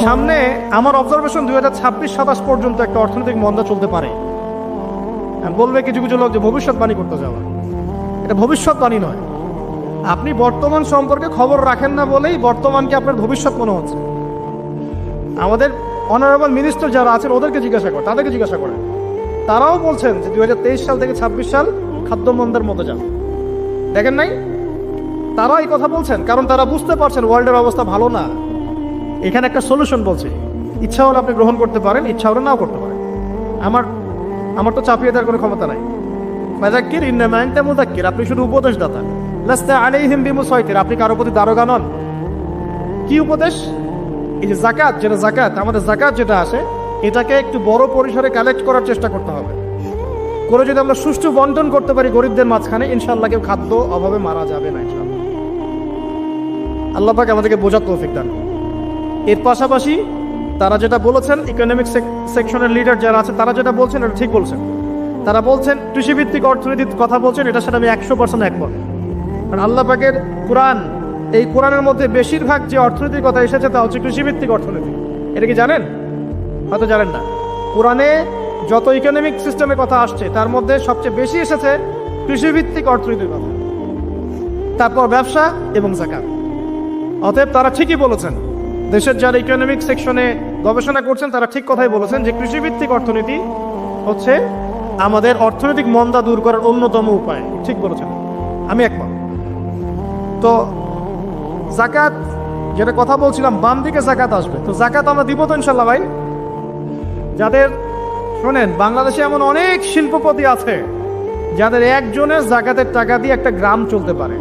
সামনে আমার অবজারভেশন 2026-27 পর্যন্ত একটা অর্থনৈতিক মন্দা চলতে পারে। বলবে কিছু কিছু লোক যে ভবিষ্যৎবাণী করতে যাওয়া, এটা ভবিষ্যৎবাণী নয়। আপনি বর্তমান সম্পর্কে খবর রাখেন না বলেই বর্তমানকে আপনার ভবিষ্যৎ মনে হচ্ছে। আমাদের অনারেবল মিনিস্টার যারা আছেন ওদেরকে জিজ্ঞাসা করেন, তাদেরকে জিজ্ঞাসা করেন, তারাও বলছেন যে 2023 সাল থেকে 26 সাল খাদ্য মন্দার মতো যান। দেখেন নাই, তারা এই কথা বলছেন কারণ তারা বুঝতে পারছেন ওয়ার্ল্ডের অবস্থা ভালো না। এখানে একটা সলিউশন বলছে, ইচ্ছা হলে আপনি গ্রহণ করতে পারেন, ইচ্ছা হলে নাও করতে পারেন। আমার তো চাপিয়ে দেওয়ার কোনো ক্ষমতা নাই। ফাযাক্কির ইন্নামা আনতা মুযাক্কির, আপনি শুধু উপদেশদাতা। লাস্তা আলাইহিম বিমুসাইতির, আপনি কারো প্রতি দারোগা নন। কি উপদেশ? এই যে জাকাত, যেটা জাকাত, আমাদের জাকাত যেটা আছে, এটাকে একটু বড় পরিসরে কালেক্ট করার চেষ্টা করতে হবে। করে যদি আমরা সুষ্ঠু বন্টন করতে পারি গরিবদের মাঝখানে, ইনশাআল্লাহ কেউ খাদ্য অভাবে মারা যাবে না ইনশাআল্লাহ। আল্লাহ পাক আমাদেরকে বোঝার তৌফিক দান। এর পাশাপাশি তারা যেটা বলেছেন, ইকোনমিক সেকশনের লিডার যারা আছে তারা যেটা বলছেন এটা ঠিক বলছেন। তারা বলছেন কৃষিভিত্তিক অর্থনীতির কথা বলছেন, এটার সাথে আমি 100% একমত। কারণ আল্লাহ পাকের কোরআন, এই কোরআনের মধ্যে বেশিরভাগ যে অর্থনীতির কথা এসেছে তা হচ্ছে কৃষিভিত্তিক অর্থনীতি। এটা কি জানেন? হয়তো জানেন না। কোরআনে যত ইকোনমিক সিস্টেমের কথা আসছে তার মধ্যে সবচেয়ে বেশি এসেছে কৃষিভিত্তিক অর্থনীতির কথা, তারপর ব্যবসা এবং যাকাত। অতএব তারা ঠিকই বলেছেন, দেশের যারা ইকোনমিক সেকশনে গবেষণা করছেন তারা ঠিক কথাই বলেছেন যে কৃষিভিত্তিক অর্থনীতি হচ্ছে আমাদের অর্থনৈতিক মন্দা দূর করার অন্যতম উপায়। ঠিক বলেছেন, আমি একমত। তো যাকাত যেটা কথা বলছিলাম, বাম দিকে যাকাত আসবে, তো যাকাত আমরা দিব তো ইনশাল্লাহ ভাই। যাদের শোনেন, বাংলাদেশে এমন অনেক শিল্পপতি আছে যাদের একজনের যাকাতের টাকা দিয়ে একটা গ্রাম চলতে পারে।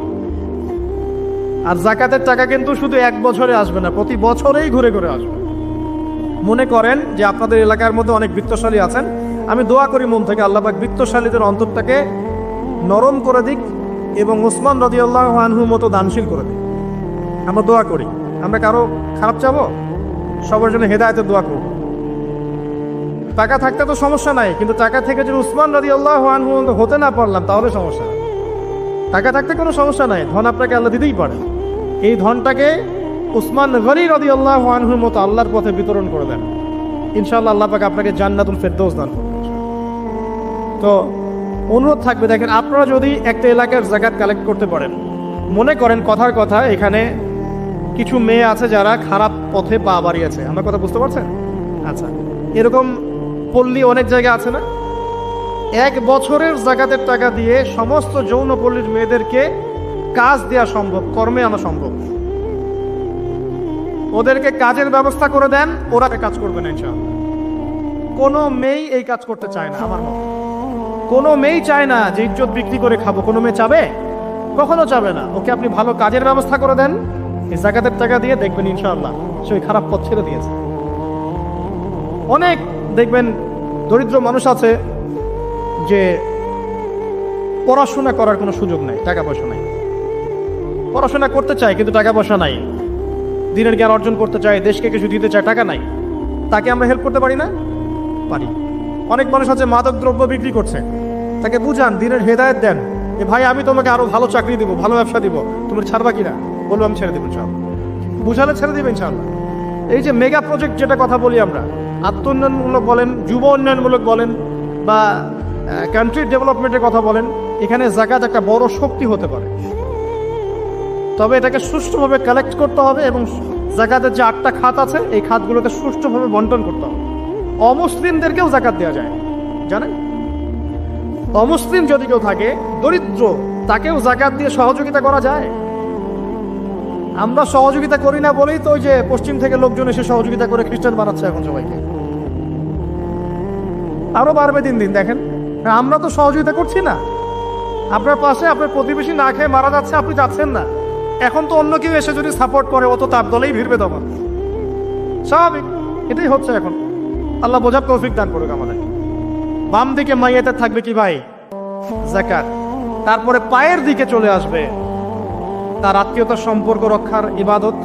আর যাকাতের টাকা কিন্তু শুধু এক বছরে আসবে না, প্রতি বছরেই ঘুরে ঘুরে আসবে। মনে করেন যে আপনাদের এলাকার মধ্যে অনেক বৃত্তশালী আছেন, আমি দোয়া করি মন থেকে আল্লাহ পাক বৃত্তশালীদের অন্তরটাকে নরম করে দিক এবং উসমান রাদিয়াল্লাহু আনহুর মতো দানশীল করে দিক। আমরা দোয়া করি, আমরা কারো খারাপ চাবো, সবার জন্য হেদায়েতের দোয়া করব। টাকা থাকতে তো সমস্যা নাই, কিন্তু টাকা থেকে যদি উসমান রাদিয়াল্লাহু আনহু হতে না পারলাম তাহলে সমস্যা। টাকা থাকতে কোনো সমস্যা নাই, ধন আপনাকে আল্লাহ দিতেই পারে। এই ধনটাকে উসমান গনি রাদিয়াল্লাহু আনহুর মতো আল্লাহর পথে বিতরণ করে দেন, ইনশাআল্লাহ আল্লাহ পাক আপনাকে জান্নাতুল ফেরদৌস দান করবেন। তো অনুরোধ থাকবে, দেখেন আপনারা যদি একটা এলাকার যাকাত কালেক্ট করতে পারেন, মনে করেন কথার কথা এখানে কিছু মেয়ে আছে যারা খারাপ পথে পা বাড়িয়েছে, আমার কথা বুঝতে পারছেন? আচ্ছা, এরকম পল্লী অনেক জায়গায় আছে না? এক বছরের যাকাতের টাকা দিয়ে সমস্ত যৌন পল্লীর মেয়েদেরকে কাজ দেওয়া সম্ভব, কর্মে আনা সম্ভব। ওদেরকে কাজের ব্যবস্থা করে দেন, ওরা কাজ করবে না ইনশাআল্লাহ। কোনো মেয়ে এই কাজ করতে চায় না, আমার মত। কোনো মেয়ে চায় না যে ইজ্জত বিক্রি করে খাবো, কোনো মেয়ে চাবে? কখনো চাবে না। ওকে আপনি ভালো কাজের ব্যবস্থা করে দেন, এই যাকাতের টাকা দিয়ে দেখবেন ইনশাআল্লাহ সে ওই খারাপ পথ ছেড়ে দিয়েছে। অনেক দেখবেন দরিদ্র মানুষ আছে যে পড়াশোনা করার কোনো সুযোগ নাই, টাকা পয়সা নাই, পড়াশোনা করতে চায় কিন্তু টাকা পয়সা নাই, দিনের জ্ঞান অর্জন করতে চায়, দেশকে কিছু দিতে চায়, টাকা নাই। তাকে আমরা হেল্প করতে পারি না? পারি। অনেক মানুষ আছে মাদক দ্রব্য বিক্রি করছে, তাকে বুঝান, দিনের হেদায়েত দেন, যে ভাই আমি তোমাকে আরো ভালো চাকরি দিব, ভালো ব্যবসা দিব, তুমি ছাড়বা কিনা? বলবো আমি ছেড়ে দেবো ইনশাআল্লাহ। বুঝালে ছেড়ে দেবে ইনশাআল্লাহ। এই যে মেগা প্রজেক্ট যেটা কথা বলি আমরা, আত্ম উন্নয়নমূলক বলেন, যুব উন্নয়নমূলক বলেন, বা কান্ট্রি ডেভেলপমেন্টের কথা বলেন, এখানে যাকাত একটা বড় শক্তি হতে পারে। তবে এটাকে সুষ্ঠুভাবে কালেক্ট করতে হবে এবং যাকাতের যে 8টা খাত আছে এই খাতগুলোকে সুষ্ঠুভাবে বন্টন করতে হবে। অমুসলিমদেরকেও যাকাত দেওয়া যায়, জানেন? অমুসলিম যদি কেউ থাকে, দরিদ্র, তাকেও যাকাত দিয়ে সহযোগিতা করা যায়। আমরা সহযোগিতা করি না বলেই তো ওই যে পশ্চিম থেকে লোকজন এসে সহযোগিতা করে খ্রিস্টান বানাচ্ছে এখন সবাইকে। আরো বাড়বে দিন দিন, দেখেন। আমরা তো সহযোগিতা করছি না। আপনার পাশে আপনার প্রতিবেশী না খেয়ে মারা যাচ্ছে, আপনি যাচ্ছেন না। এখন তো অন্য কেউ এসে যদি সাপোর্ট করে, ও তো তার দলেই ভিড়বে তখন, স্বাভাবিক। এটাই হচ্ছে এখন। আল্লাহ বোঝার তৌফিক দান করুক আমাদের। বাম দিকে মাইয়াতে থাকবে কি ভাই? যাকাত। তারপরে পায়ের দিকে চলে আসবে তার আত্মীয়তার সম্পর্ক রক্ষার ইবাদত,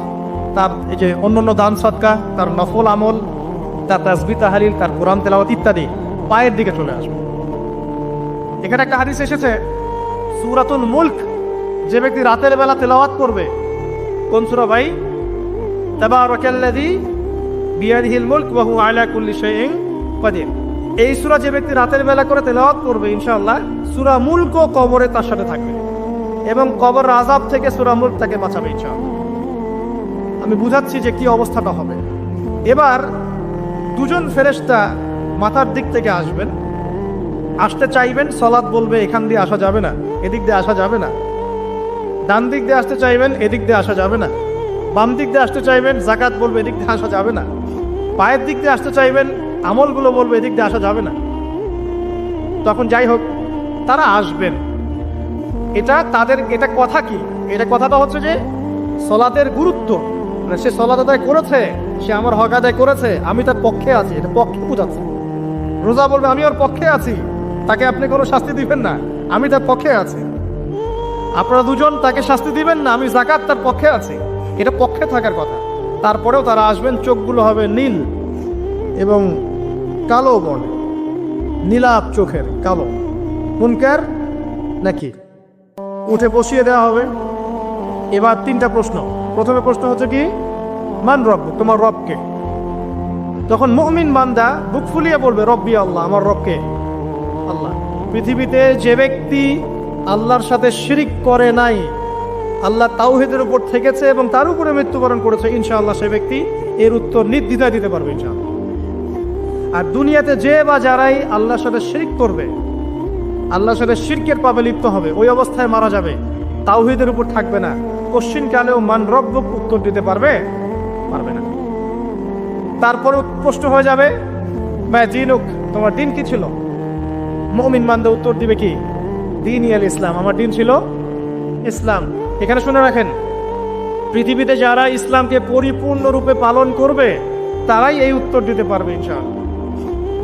তার এই যে অন্যান্য দান সদকা, তার নফল আমল, তার তাসবিহ তাহলিল, তার কোরআন তেলাওয়াত ইত্যাদি পায়ের দিকে চলে আসবে। এখানে একটা হাদিস এসেছে, সূরাতুল মুলক যে ব্যক্তি রাতের বেলা তেলাওয়াত করবে, কোন সূরা ভাই? তাবারাকাল্লাযী বিয়াদিহিল মুলক ওয়া হুয়া আলা কুল্লি শাইইন কাদির। এই সূরা যে ব্যক্তি রাতের বেলা করে তেলাওয়াত করবে ইনশাআল্লাহ সূরা মুলক কবরে তার সাথে থাকবে এবং কবর আযাব থেকে সূরা মুলক তাকে বাঁচাবে ইনশাআল্লাহ। আমি বুঝাচ্ছি যে কি অবস্থাটা হবে। এবার দুজন ফেরেশতা মাথার দিক থেকে আসবেন, আসতে চাইবেন, সালাত বলবে এখান দিয়ে আসা যাবে না, এদিক দিয়ে আসা যাবে না। ডান দিক দিয়ে আসতে চাইবেন, এদিক দিয়ে আসা যাবে না। বাম দিক দিয়ে আসতে চাইবেন, যাকাত বলবে এদিক দিয়ে আসা যাবে না। পায়ের দিক দিয়ে আসতে চাইবেন, আমলগুলো বলবে এদিক দিয়ে আসা যাবে না। তখন যাই হোক তারা আসবেন। এটা তাদের এটা কথা কি? এটা কথাটা হচ্ছে যে সলাতের গুরুত্ব, মানে সে সলাত আদায় করেছে, সে আমার হক আদায় করেছে, আমি তার পক্ষে আছি, এটা পক্ষে বোঝাচ্ছে। রোজা বলবে আমি ওর পক্ষে আছি, তাকে আপনি কোনো শাস্তি দিবেন না, আমি তার পক্ষে আছি। আপনারা দুজন তাকে শাস্তি দিবেন না, আমি যাকাত তার পক্ষে আছি, এটা পক্ষে থাকার কথা। তারপরেও তারা আসবেন, চোখগুলো হবে নীল এবং কালো বর্ণ, নীলাপ চোখের কালো। মুনকার নাকি উঠে বসিয়ে দেওয়া হবে। এবার তিনটা প্রশ্ন। প্রথমে প্রশ্ন হচ্ছে কি, মান রব, তোমার রবকে? তখন মুমিন বান্দা বুক ফুলিয়ে বলবে রব্বি আল্লাহ, আমার রবকে আল্লাহ। পৃথিবীতে যে ব্যক্তি আল্লাহর সাথে শিরিক করে নাই, আল্লাহ তাওহীদের উপর থেকেছে এবং তার উপরে মৃত্যুবরণ করেছে, ইনশাআল্লাহ সে ব্যক্তি এর উত্তর নির্দ্বিধায় দিতে পারবে ইনশাআল্লাহ। আর দুনিয়াতে যে বা যারাই আল্লাহর সাথে শিরিক করবে, আল্লাহর সাথে শিরকের পাবে লিপ্ত হবে, ওই অবস্থায় মারা যাবে, তাওহীদের উপর থাকবে না, কোশ্চিনকালেও মান রব্বুক উত্তর দিতে পারবে না। তারপরে প্রশ্ন হয়ে যাবে মা দিনুক, তোমার দিন কি ছিল? মুমিন বান্দা উত্তর দিবে কি, দিন ইয়াল ইসলাম, আমার দিন ছিল ইসলাম। এখানে শুনে রাখেন, পৃথিবীতে যারা ইসলামকে পরিপূর্ণরূপে পালন করবে তারাই এই উত্তর দিতে পারবে ইনশাআল্লাহ।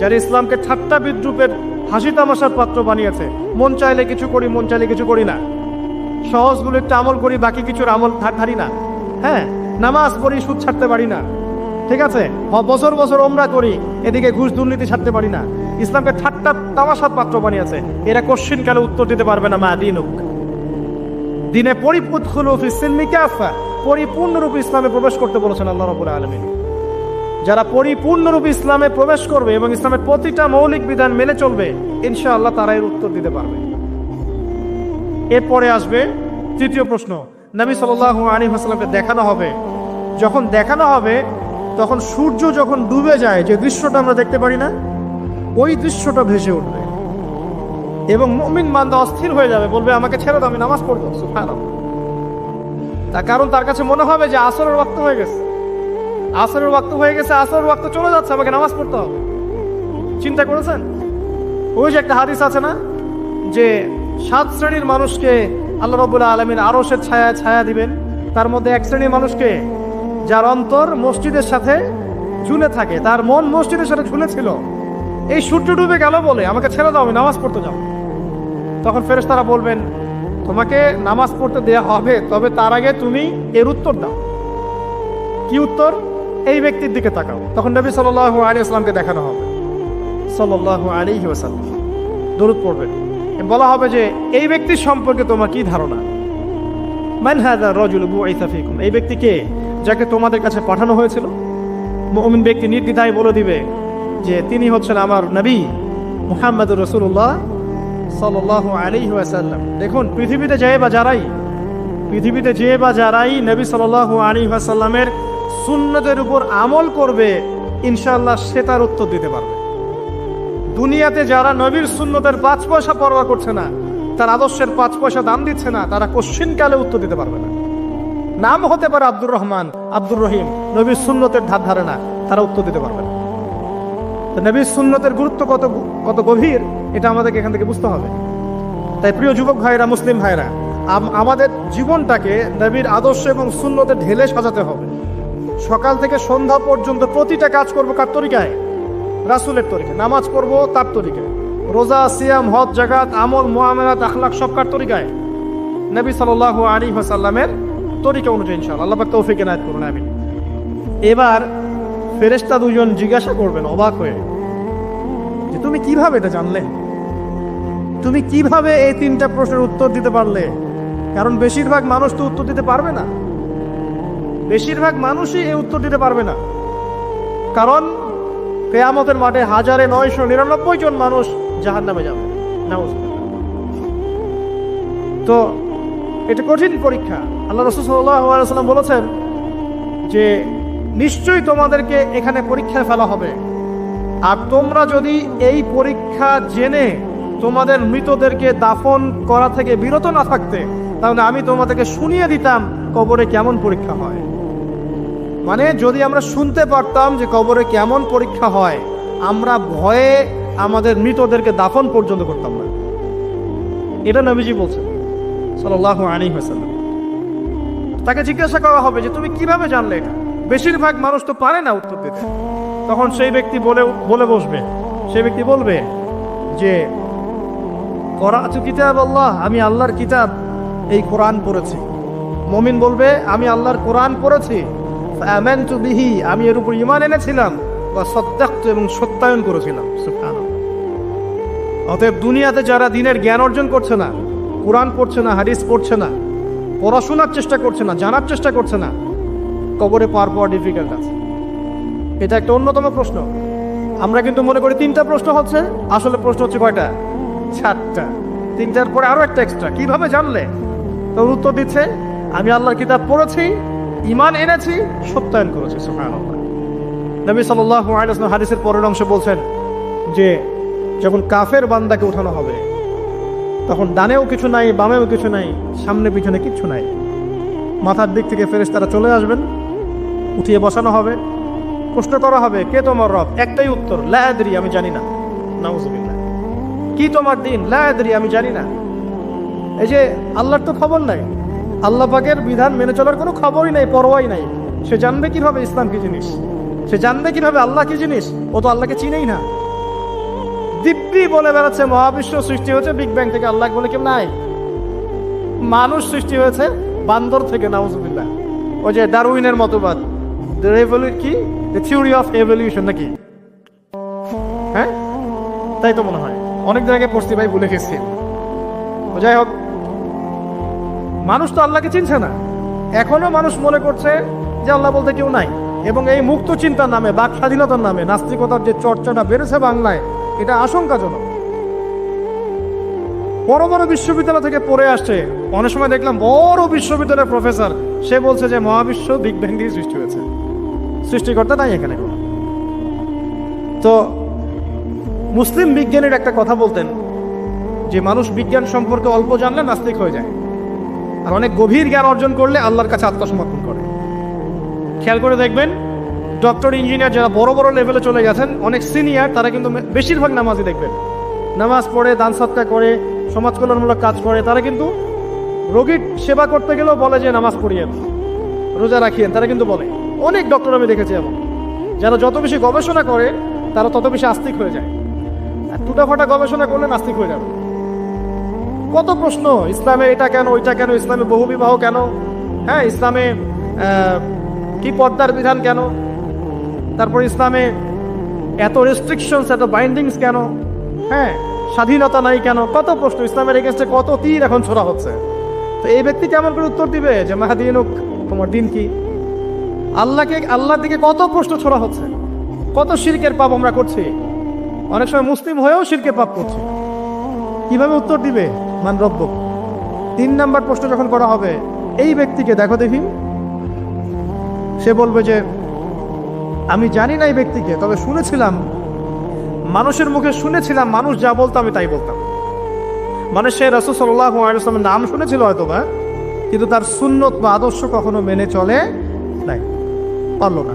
যারা ইসলামকে ঠাট্টা বিদ্রুপের হাসি তামাশার পাত্র বানিয়েছে, মন চাইলে কিছু করি, মন চাইলে কিছু করি না, সহজগুলো একটু আমল করি, বাকি কিছুর আমল ধারি না, হ্যাঁ নামাজ পড়ি, সুদ ছাড়তে পারি না, ঠিক আছে, বছর বছর ওমরা করি, এদিকে ঘুষ দুর্নীতি ছাড়তে পারি না, ইসলামকে ঠাট্টা তামাশার পাত্র বানিয়েছে, এরা কোশ্চিন কালে উত্তর দিতে পারবে না মা দিনুক। দিনে পরিপূর্ণরূপে ইসলামে প্রবেশ করতে বলেছেন আল্লাহ রাব্বুল আলামিন। যারা পরিপূর্ণরূপে ইসলামে প্রবেশ করবে এবং ইসলামের প্রতিটা মৌলিক বিধান মেনে চলবে, ইনশাআল্লাহ তারা এর উত্তর দিতে পারবে। এরপরে আসবে তৃতীয় প্রশ্ন। নবী সাল্লাল্লাহু আলাইহি ওয়াসাল্লামকে দেখানো হবে। যখন দেখানো হবে তখন সূর্য যখন ডুবে যায়, যে দৃশ্যটা আমরা দেখতে পারি না, ওই দৃশ্যটা ভেসে উঠবে এবং মুমিন বান্দা অস্থির হয়ে যাবে, বলবে আমাকে ছেড়ে দাও, আমি নামাজ পড়বো। সুবহানাল্লাহ। তার কারণ তার কাছে মনে হবে যে আসরের ওয়াক্ত হয়ে গেছে, আসরের ওয়াক্ত হয়ে গেছে, আসরের ওয়াক্ত চলে যাচ্ছে, আমাকে নামাজ পড়তে হবে। চিন্তা করেছেন? ওই যে একটা হাদিস আছে না, যে 7 শ্রেণীর মানুষকে আল্লাহ রাব্বুল আলামিন আরশের ছায়া দিবেন। তার মধ্যে এক শ্রেণীর মানুষকে যার অন্তর মসজিদের সাথে ঝুলে থাকে, তার মন মসজিদের সাথে ঝুলে ছিল, এই সূর্য ডুবে গেল বলে আমাকে ছেড়ে দাও, আমি নামাজ পড়তে যাও। তখন ফেরেশতারা বলবেন তোমাকে নামাজ পড়তে দেয়া হবে, তবে তার আগে তুমি এর উত্তর দাও। কি উত্তর? এই ব্যক্তির দিকে তাকাও। তখন নবী সাল্লাল্লাহু আলাইহি ওয়াসাল্লামকে দেখানো হবে, সাল্লাল্লাহু আলাইহি ওয়াসাল্লাম দরুদ পড়বেন। বলা হবে যে এই ব্যক্তির সম্পর্কে তোমার কি ধারণা? মান হাযা রাজুলু বুইসা ফীকুম, এই ব্যক্তি কে, যাকে তোমাদের কাছে পাঠানো হয়েছিল? মুমিন ব্যক্তি নির্দ্বিধায় বলে দিবে যে তিনি হচ্ছেন আমার নবী মুহাম্মদুর রাসূলুল্লাহ সাল্লাল্লাহু আলাইহি ওয়াসাল্লাম। দেখুন, পৃথিবীতে যে বা যারাই নবী সাল্লাল্লাহু আলাইহি ওয়াসাল্লামের সুন্নতের উপর আমল করবে, ইনশাআল্লাহ সে তার উত্তর দিতে পারবে। দুনিয়াতে যারা নবীর সুন্নতের 5 পয়সা পরোয়া করছে না, তার আদর্শের 5 পয়সা দাম দিচ্ছে না, তারা কোশ্চিন কালে উত্তর দিতে পারবে না। নাম হতে পারে আব্দুর রহমান, আব্দুর রহিম, নবীর সুন্নতের ধার ধারে না, তারা উত্তর দিতে পারবে না। নবীর সুন্নতের গুরুত্ব কত গভীর, এটা আমাদেরকে এখান থেকে বুঝতে হবে। তাই প্রিয় যুবক ভাইরা, মুসলিম ভাইরা, আমাদের জীবনটাকে নবীর আদর্শ এবং সুন্নতে ঢেলে সাজাতে হবে। সকাল থেকে সন্ধ্যা পর্যন্ত প্রতিটা কাজ করবো কার তরিকায়? রাসূলের তরিকায়। নামাজ পড়বো তার তরিকায়, রোজা, সিয়াম, হজ, জাকাত, আমল, মুআমালাত, আখলাক সব কার তরিকায়? নবী সাল্লাল্লাহু আলাইহি ওয়াসাল্লামের তরিকা অনুযায়ী ইনশাআল্লাহ। আল্লাহ পাক তৌফিক এনায়েত করুন, আমিন। এবার ফেরেশতা দুজন জিজ্ঞাসা করবেন অবাক হয়ে যে তুমি কিভাবে এটা জানলে? তুমি কিভাবে এই 3টা প্রশ্নের উত্তর দিতে পারলে? কারণ বেশিরভাগ মানুষ তো উত্তর দিতে পারবে না, বেশিরভাগ মানুষই এই উত্তর দিতে পারবে না। কারণ কিয়ামতের মাঠে 1999 জন মানুষ জাহান্নামে যাবে। নাউজুবিল্লাহ। তো এটা কঠিন পরীক্ষা। আল্লাহ রাসূল সাল্লাল্লাহু আলাইহি ওয়াসাল্লাম বলেছেন যে নিশ্চয়ই তোমাদেরকে এখানে পরীক্ষায় ফেলা হবে, আর তোমরা যদি এই পরীক্ষা জেনে তোমাদের মৃতদেরকে দাফন করা থেকে বিরত না থাকতে, তাহলে আমি তোমাদেরকে শুনিয়ে দিতাম কবরে কেমন পরীক্ষা হয়। মানে যদি আমরা শুনতে পারতাম যে কবরে কেমন পরীক্ষা হয়, আমরা ভয়ে আমাদের মৃতদেরকে দাফন পর্যন্ত করতাম না। এটা নবীজি বলছেন সাল্লাল্লাহু আলাইহি ওয়াসাল্লাম। তাকে জিজ্ঞাসা করা হবে যে তুমি কিভাবে জানলে এটা? বেশিরভাগ মানুষ তো পারে না উত্তর দিতে। তখন সেই ব্যক্তি বলে বসবে, সেই ব্যক্তি বলবে যে করাতু কিতাব আল্লাহ, আমি আল্লাহর কিতাব এই কোরআন পড়েছি। মুমিন বলবে আমি আল্লাহর কোরআন পড়েছি, আমানতু বিহি, আমি এর উপর ঈমান এনেছিলাম, ওয়া সাদ্দাকতু, এবং সত্যায়ন করেছিলাম। সুবহানাল্লাহ। অতএব দুনিয়াতে যারা দ্বীনের জ্ঞান অর্জন করছে না, কোরআন পড়ছে না, হাদিস পড়ছে না, পড়াশোনার চেষ্টা করছে না, জানার চেষ্টা করছে না, কবরে পার পাওয়া ডিফিকাল্ট আছে। এটা একটা অন্যতম প্রশ্ন। আমরা কিন্তু মনে করি 3টা প্রশ্ন হচ্ছে, আসলে প্রশ্ন হচ্ছে কয়টা? 4টা। 3টার পরে আরো একটা এক্সট্রা। কিভাবে জানলে? তো উত্তর দিচ্ছে আমি আল্লাহর কিতাব পড়েছি, ঈমান এনেছি, সত্যায়ন করেছি। সুবহানাল্লাহ। নবী সাল্লাল্লাহু আলাইহি ওয়াসাল্লাম হাদিসের পরের অংশে বলছেন যে যখন কাফের বান্দাকে উঠানো হবে, তখন ডানেও কিছু নাই, বামেও কিছু নাই, সামনে পিছনে কিচ্ছু নাই। মাথার দিক থেকে ফেরেশতারা চলে আসবেন, উঠিয়ে বসানো হবে, প্রশ্ন করা হবে কে তোমার রব? একটাই উত্তর, লা আদরি, আমি জানি না। নাউজুবিল্লাহ। কি তোমার দিন? লা আদরি, আমি জানি না। এই যে আল্লাহর তো খবর নাই, আল্লাহ পাকের বিধান মেনে চলার কোনো খবরই নাই, পরোয়াই নাই। সে জানবে কিভাবে ইসলাম কি জিনিস? সে জানবে কিভাবে আল্লাহ কি জিনিস? ও তো আল্লাহকে চিনেই না। দিব্যি বলে বেড়াচ্ছে মহাবিশ্ব সৃষ্টি হয়েছে বিগ ব্যাং থেকে, আল্লাহ বলে কেউ নাই। মানুষ সৃষ্টি হয়েছে বান্দর থেকে। নাউজুবিল্লাহ। ওই যে ডারউইনের মতবাদ, কি থিওরি অফ এভলিউশন নাকি? হ্যাঁ, তাই তো মনে হয়। অনেক জায়গায় পড়ছি ভাই, ভুলে গেছি। যাই হোক, মানুষ তো আল্লাহকে চিনছে না। এখনো মানুষ মনে করছে যে আল্লাহ বলতে কেউ নাই। এবং এই মুক্ত চিন্তার নামে, বাক স্বাধীনতার নামে নাস্তিকতার যে চর্চাটা বেড়েছে বাংলায়, এটা আশঙ্কাজনক। বড় বড় বিশ্ববিদ্যালয় থেকে পড়ে আসছে, অনেক সময় দেখলাম বড় বিশ্ববিদ্যালয়ের প্রফেসর, সে বলছে যে মহাবিশ্ব বিগ ব্যাং দিয়ে সৃষ্টি হয়েছে, সৃষ্টিকর্তা নাই এখানে কোনো। তো মুসলিম বিজ্ঞানীর একটা কথা বলতেন যে মানুষ বিজ্ঞান সম্পর্কে অল্প জানলে নাস্তিক হয়ে যায়, আর অনেক গভীর জ্ঞান অর্জন করলে আল্লাহর কাছে আত্মসমর্পণ করে। খেয়াল করে দেখবেন, ডক্টর, ইঞ্জিনিয়ার যারা বড় বড় লেভেলে চলে গেছেন, অনেক সিনিয়র, তারা কিন্তু বেশিরভাগ নামাজি দেখবেন, নামাজ পড়ে, দান সদকা করে, সমাজ কল্যাণমূলক কাজ করে। তারা কিন্তু রোগীর সেবা করতে গেলেও বলে যে নামাজ পড়িয়েন, রোজা রাখিয়েন, তারা কিন্তু বলে। অনেক ডক্টর আমি দেখেছি এমন, যারা যত বেশি গবেষণা করে তারা তত বেশি আস্তিক হয়ে যায়। আর টুটাফাটা গবেষণা করলে নাস্তিক হয়ে যাবে। কত প্রশ্ন, ইসলামে এটা কেন, ওইটা কেন, ইসলামে বহুবিবাহ কেন, হ্যাঁ, ইসলামে কি পর্দার বিধান কেন, তারপর ইসলামে এত রেস্ট্রিকশনস, এত বাইন্ডিংস কেন, হ্যাঁ, স্বাধীনতা নাই কেন, কত প্রশ্ন। ইসলামের এগেন্স্টে কত তীর এখন ছোড়া হচ্ছে। তো এই ব্যক্তি কেমন করে উত্তর দিবে যে মাহাদিনুক, তোমার দিন কি? আল্লাহর দিকে কত প্রশ্ন ছোড়া হচ্ছে, কত শিরকের পাপ আমরা করছি, অনেক সময় মুসলিম হয়েও শিরকের পাপ করছি। কিভাবে উত্তর দিবে মান রব্বুক? 3 নাম্বার প্রশ্ন যখন করা হবে, এই ব্যক্তিকে দেখো দেখি, সে বলবে যে আমি জানি না এই ব্যক্তিকে, তবে শুনেছিলাম, মানুষের মুখে শুনেছিলাম, মানুষ যা বলতো আমি তাই বলতাম। মানে সে রাসূল সাল্লাল্লাহু আলাইহি ওয়াসাল্লামের নাম শুনেছিল হয়তোবা, কিন্তু তার সুন্নত বা আদর্শ কখনো মেনে চলে নাই, পারল না।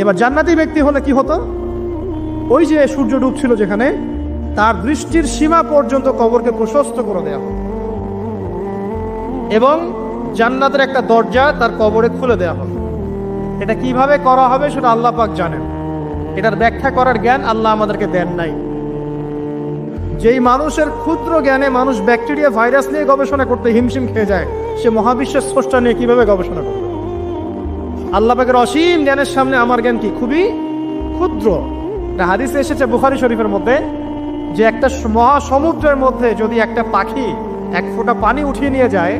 এবার জান্নাতি ব্যক্তি হলে কি হতো? ওই যে সূর্য ডুবছিল যেখানে, তার দৃষ্টির সীমা পর্যন্ত কবরকে প্রশস্ত করে দেওয়া হবে, এবং জান্নাতের একটা দরজা তার কবরে খুলে দেওয়া হবে। এটা কিভাবে করা হবে সেটা আল্লাহ পাক জানেন। এটার ব্যাখ্যা করার জ্ঞান আল্লাহ আমাদেরকে দেন নাই। যেই মানুষের ক্ষুদ্র জ্ঞানে মানুষ ব্যাকটেরিয়া, ভাইরাস নিয়ে গবেষণা করতে হিমশিম খেয়ে যায়, সে মহাবিশ্বের স্রষ্টা নিয়ে কিভাবে গবেষণা করবে? আল্লাহ পাকের অসীম জ্ঞানের সামনে আমার জ্ঞান কি? খুবই ক্ষুদ্র। একটা হাদিসে এসেছে বুখারী শরীফের মধ্যে, যে একটা মহাসমুদ্রের মধ্যে যদি একটা পাখি 1 ফোঁটা পানি উঠিয়ে নিয়ে যায়,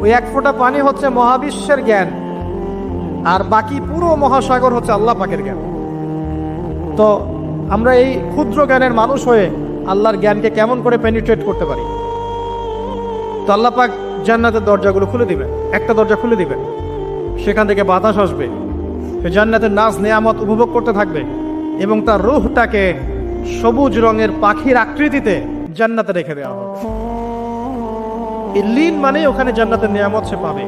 ওই 1 ফোঁটা পানি হচ্ছে মহাবিশ্বের জ্ঞান, আর বাকি পুরো মহাসাগর হচ্ছে আল্লাহ পাকের জ্ঞান। তো আমরা এই ক্ষুদ্র জ্ঞানের মানুষ হয়ে আল্লাহর জ্ঞানকে কেমন করে পেনিট্রেট করতে পারি? তো আল্লাহ পাক জান্নাতের দরজাগুলো খুলে দিবেন, একটা দরজা খুলে দিবেন, সেখান থেকে বাতাস আসবে, সে জান্নাতের নাজ নেয়ামত উপভোগ করতে থাকবে এবং তার রূহটাকে সবুজ রঙের পাখির আকৃতিতে জান্নাতে রেখে দেওয়া হবে। ইল্লিন মানে ওখানে জান্নাতের নিয়ামত সে পাবে।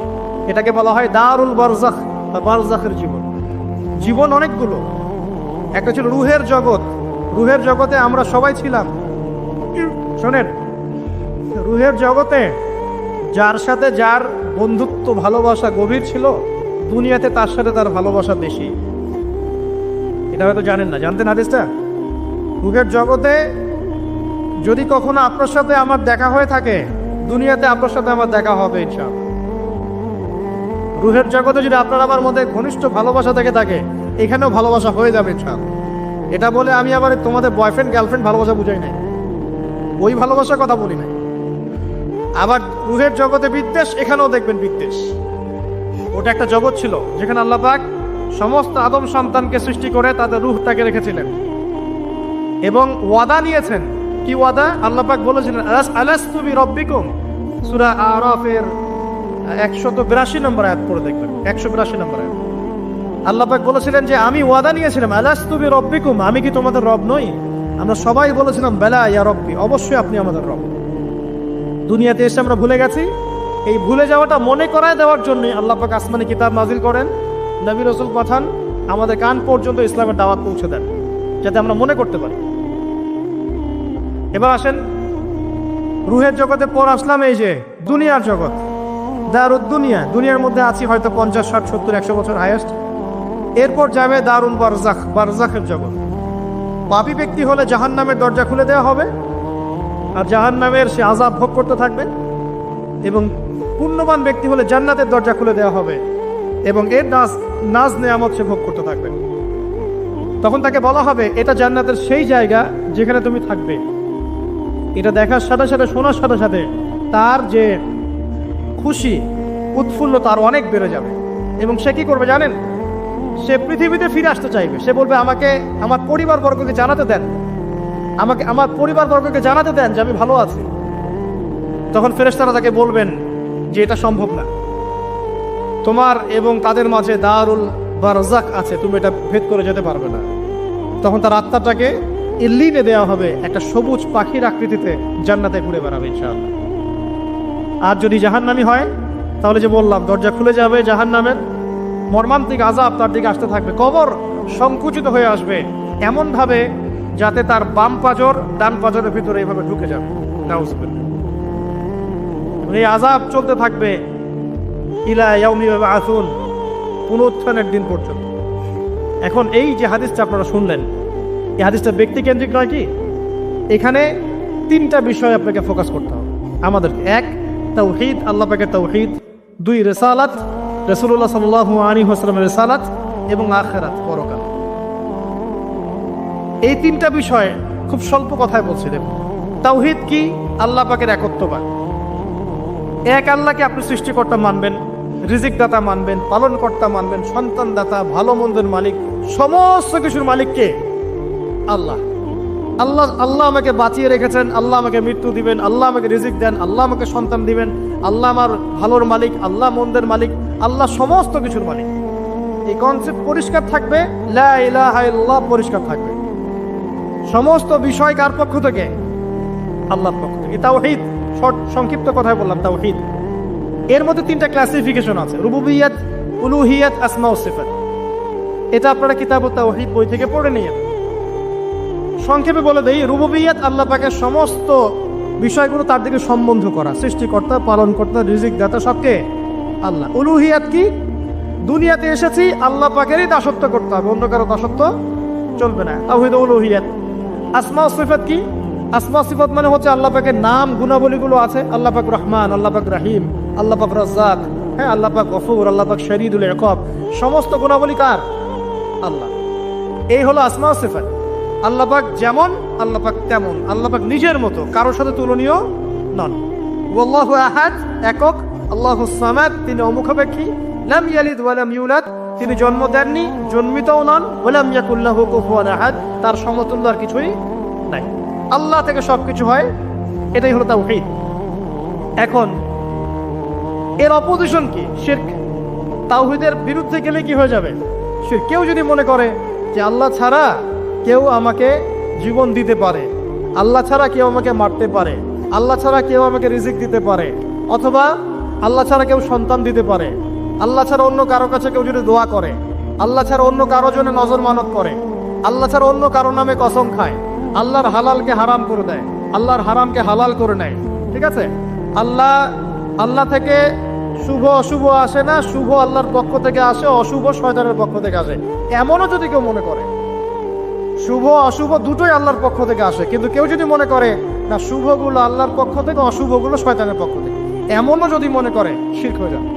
এটাকে বলা হয় দারুল বারজাখ বা বারজাখের জীবন। জীবন অনেকগুলো, একটা ছিল রুহের জগৎ। রুহের জগতে আমরা সবাই ছিলাম। শোনেন, রুহের জগতে যার সাথে যার বন্ধুত্ব ভালোবাসা গভীর ছিল, দুনিয়াতে তার সাথে তার ভালোবাসা বেশি। এটা হয়তো জানেন না, জানতেন হাদিসটা? রুহের জগতে যদি কখনো আপনার সাথে আমার দেখা হয়ে থাকে, দুনিয়াতে আপনার সাথে আমার দেখা হবে ইনশাআল্লাহ। রুহের জগতে যদি আপনার আমার মধ্যে ঘনিষ্ঠ ভালোবাসা থেকে থাকে, এখানেও ভালোবাসা হয়ে যাবে ইনশাআল্লাহ। এটা বলে আমি আবার তোমাদের বয়ফ্রেন্ড গার্লফ্রেন্ড ভালোবাসা বুঝাই নাই, ওই ভালোবাসার কথা বলি নাই। আবার রুহের জগতে বিদ্বেষ, এখানেও দেখবেন বিদ্বেষ। ওটা একটা জগৎ ছিল যেখানে আল্লাহ পাক সমস্ত আদম সন্তানকে সৃষ্টি করে তাদের রুহটাকে রেখেছিলেন এবং ওয়াদা নিয়েছেন। কি ওয়াদা? আল্লাহ পাক বলেছিলেন আলাস্তু বিরব্বিকুম, সূরা আরাফের 182 নম্বর আয়াত পড়ে দেখবেন, 182 নম্বর আয়াত। আল্লাহ পাক বলেছিলেন যে আমি ওয়াদা নিয়েছিলাম, আলাস্তু বিরব্বিকুম, আমি কি তোমাদের রব নই? আমরা সবাই বলেছিলাম বেলা ইয়া রব্বি, অবশ্যই আপনি আমাদের রব। দুনিয়াতে এসে আমরা ভুলে গেছি। এই ভুলে যাওয়াটা মনে করায় দেওয়ার জন্য আল্লাহ পাক আসমানে কিতাব নাজিল করেন, নবী রাসূল পাঠান, আমাদের কান পর্যন্ত ইসলামের দাওয়াত পৌঁছে দেন, যাতে আমরা মনে করতে পারি। এবার আসেন রুহের জগতে পর আসলাম এই যে দুনিয়ার জগৎ, দারুদ দুনিয়া। দুনিয়ার মধ্যে আছি হয়তো 50, 60, 70, 100 বছর হাইয়েস্ট। এরপর যাবে দারুল বারজাখ, বারজাখের জগৎ। পাপী ব্যক্তি হলে জাহান্নামের দরজা খুলে দেওয়া হবে আর জাহান্নামের সে আযাব ভোগ করতে থাকবে, এবং পুণ্যবান ব্যক্তি হলে জান্নাতের দরজা খুলে দেওয়া হবে এবং এর নাজ নেয়ামত সে ভোগ করতে থাকবে। তখন তাকে বলা হবে এটা জান্নাতের সেই জায়গা যেখানে তুমি থাকবে। এটা দেখার সাথে সাথে, শোনার সাথে সাথে তার যে খুশি উৎফুল্লতা আরো অনেক বেড়ে যাবে। এবং সে কি করবে জানেন? সে পৃথিবীতে ফিরে আসতে চাইবে। সে বলবে আমাকে আমার পরিবারবর্গকে জানাতে দেন, আমাকে আমার পরিবারবর্গকে জানাতে দেন যে আমি ভালো আছি। তখন ফেরেশতারা তাকে বলবেন যে এটা সম্ভব না, তোমার এবং তাদের মাঝে দারুল বারজাখ আছে, তুমি এটা ভেদ করে যেতে পারবে না। তখন তার আত্মাটাকে ইল্লিনে দেওয়া হবে, একটা সবুজ পাখির আকৃতিতে জান্নাতে ঘুরে বেড়াবে ইনশাআল্লাহ। আর যদি জাহান্নামী হয় তাহলে যে বললাম দরজা খুলে যাবে, জাহান্নামের মর্মান্তিক আযাব তার দিকে আসতে থাকবে। কবর সংকুচিত হয়ে আসবে এমন ভাবে যাতে তার বাম পাজর ডান পাজরের ভিতরে এইভাবে ঢুকে যাবে। নাউযুবিল্লাহ। এই আযাব চলতে থাকবে ইলা ইয়াউমি ইউবআসুন, পুনরুত্থানের দিন পর্যন্ত। এখন এই যে হাদিসটা আপনারা শুনলেন, এই হাদিসটা ব্যক্তি কেন্দ্রিক নয় কি? এখানে তিনটা বিষয় আপনাকে ফোকাস করতে হবে আমাদেরকে। এক, তাওহীদ, আল্লাহ পাকের তাওহীদ। দুই, রিসালাত, রাসূলুল্লাহ সাল্লাল্লাহু আলাইহি ওয়াসাল্লামের রিসালাত। এবং আখিরাত, পরকাল। এই তিনটা বিষয় খুব স্বল্প কথায় বলছি। দেখুন, তাওহীদ কি? আল্লাহ পাকের একত্ববাদ। এক আল্লাহকে আপনি সৃষ্টিকর্তা মানবেন, রিজিক দাতা মানবেন, পালন কর্তা মানবেন, সন্তান দাতা, ভালো মন্দের মালিক, সমস্ত কিছুর মালিককে আল্লাহ। আল্লাহ আল্লাহ আমাকে বাঁচিয়ে রেখেছেন, আল্লাহ আমাকে মৃত্যু দিবেন, আল্লাহ আমাকে রিজিক দেন, আল্লাহ আমাকে সন্তান দিবেন, আল্লাহ আমার ভালোর মালিক, আল্লাহ মন্দের মালিক, আল্লাহ সমস্ত কিছুর মালিক। এই কনসেপ্ট পরিষ্কার থাকবে, লা ইলাহা ইল্লাল্লাহ পরিষ্কার থাকবে। সমস্ত বিষয় কার পক্ষ থেকে? আল্লাহর পক্ষ থেকে। তাওহীদ, সংক্ষিপ্ত কথায় বললাম তাওহীদ। এর মধ্যে তিনটা ক্লাসিফিকেশন আছে: রুবুবিয়্যাত, উলুহিয়্যাত, আসমা ও সিফাত। এটা আপনারা কিতাবুত তাওহীদ বই থেকে পড়ে নিয়ে। সংক্ষেপে বলে দেই, রুবুবিয়্যাত আল্লাহ পাকের সমস্ত বিষয়গুলো তার দিকে সম্বন্ধ করা, সৃষ্টিকর্তা, পালনকর্তা, রিজিক দাতা সবকে আল্লাহ। উলুহিয়্যাত কি? দুনিয়াতে এসেছি আল্লাহ পাকেরই দাসত্ব করতে হবে, অন্য কারো দাসত্ব চলবে না, তাওহীদ উলুহিয়্যাত। আসমা ও সিফাত কি? আসমা সিফাত মানে হচ্ছে আল্লাহ পাকের নাম গুণাবলীগুলো আছে। আল্লাহ পাক রহমান, আল্লাহ পাক রহিম, আল্লাহ পাক রাজ্জাক, হ্যাঁ, আল্লাহ পাক গফুর, আল্লাহ পাক শরীদুল ইকাব। সমস্ত গুণাবলী কার? আল্লাহ। এই হলো আসমা ও সিফাত। আল্লাহ পাক যেমন, আল্লাহ পাক তেমন, আল্লাহ পাক নিজের মতো, কারোর সাথে তুলনীয় নন। আল্লাহু আহাদ, একক। আল্লাহুস সামাদ, তিনি অমুখাপেক্ষী। লাম ইয়ালিদ ওয়া লাম ইউলাদ তিনি জন্ম দেননি, জন্মিতও নন, ওয়ালাম ইয়াকুল লাহু কুফুয়ান আহাদ, তার সমতুল্য আর কিছুই নাই। আল্লাহ থেকে সবকিছু হয়, এটাই হলো তাওহীদ। এখন এর অপোজিশন কি? শিরক। তাওহীদের বিরুদ্ধে গেলে কি হয়ে যাবে? শিরক। কেউ যদি মনে করে যে আল্লাহ ছাড়া কেউ আমাকে জীবন দিতে পারে, আল্লাহ ছাড়া কেউ আমাকে মারতে পারে, আল্লাহ ছাড়া কেউ আমাকে রিজিক দিতে পারে, অথবা আল্লাহ ছাড়া কেউ সন্তান দিতে পারে, আল্লাহ ছাড়া অন্য কারো কাছে কেউ যদি দোয়া করে, আল্লাহ ছাড়া অন্য কারো জন্য নজর মানত করে, আল্লাহ ছাড়া অন্য কারো নামে কসম খায়, আল্লাহর হালালকে হারাম করে দেয়, আল্লাহর হারামকে হালাল করে নেয়, ঠিক আছে? আল্লাহ থেকে শুভ অশুভ আসে না, শুভ আল্লাহর পক্ষ থেকে আসে, অশুভ শয়তানের পক্ষ থেকে আসে, এমনও যদি কেউ মনে করে, শুভ অশুভ দুটোই আল্লাহর পক্ষ থেকে আসে, কিন্তু কেউ যদি মনে করে না শুভগুলো আল্লাহর পক্ষ থেকে, অশুভগুলো শয়তানের পক্ষ থেকে, এমনও যদি মনে করে, শিরক হয়ে যাবে।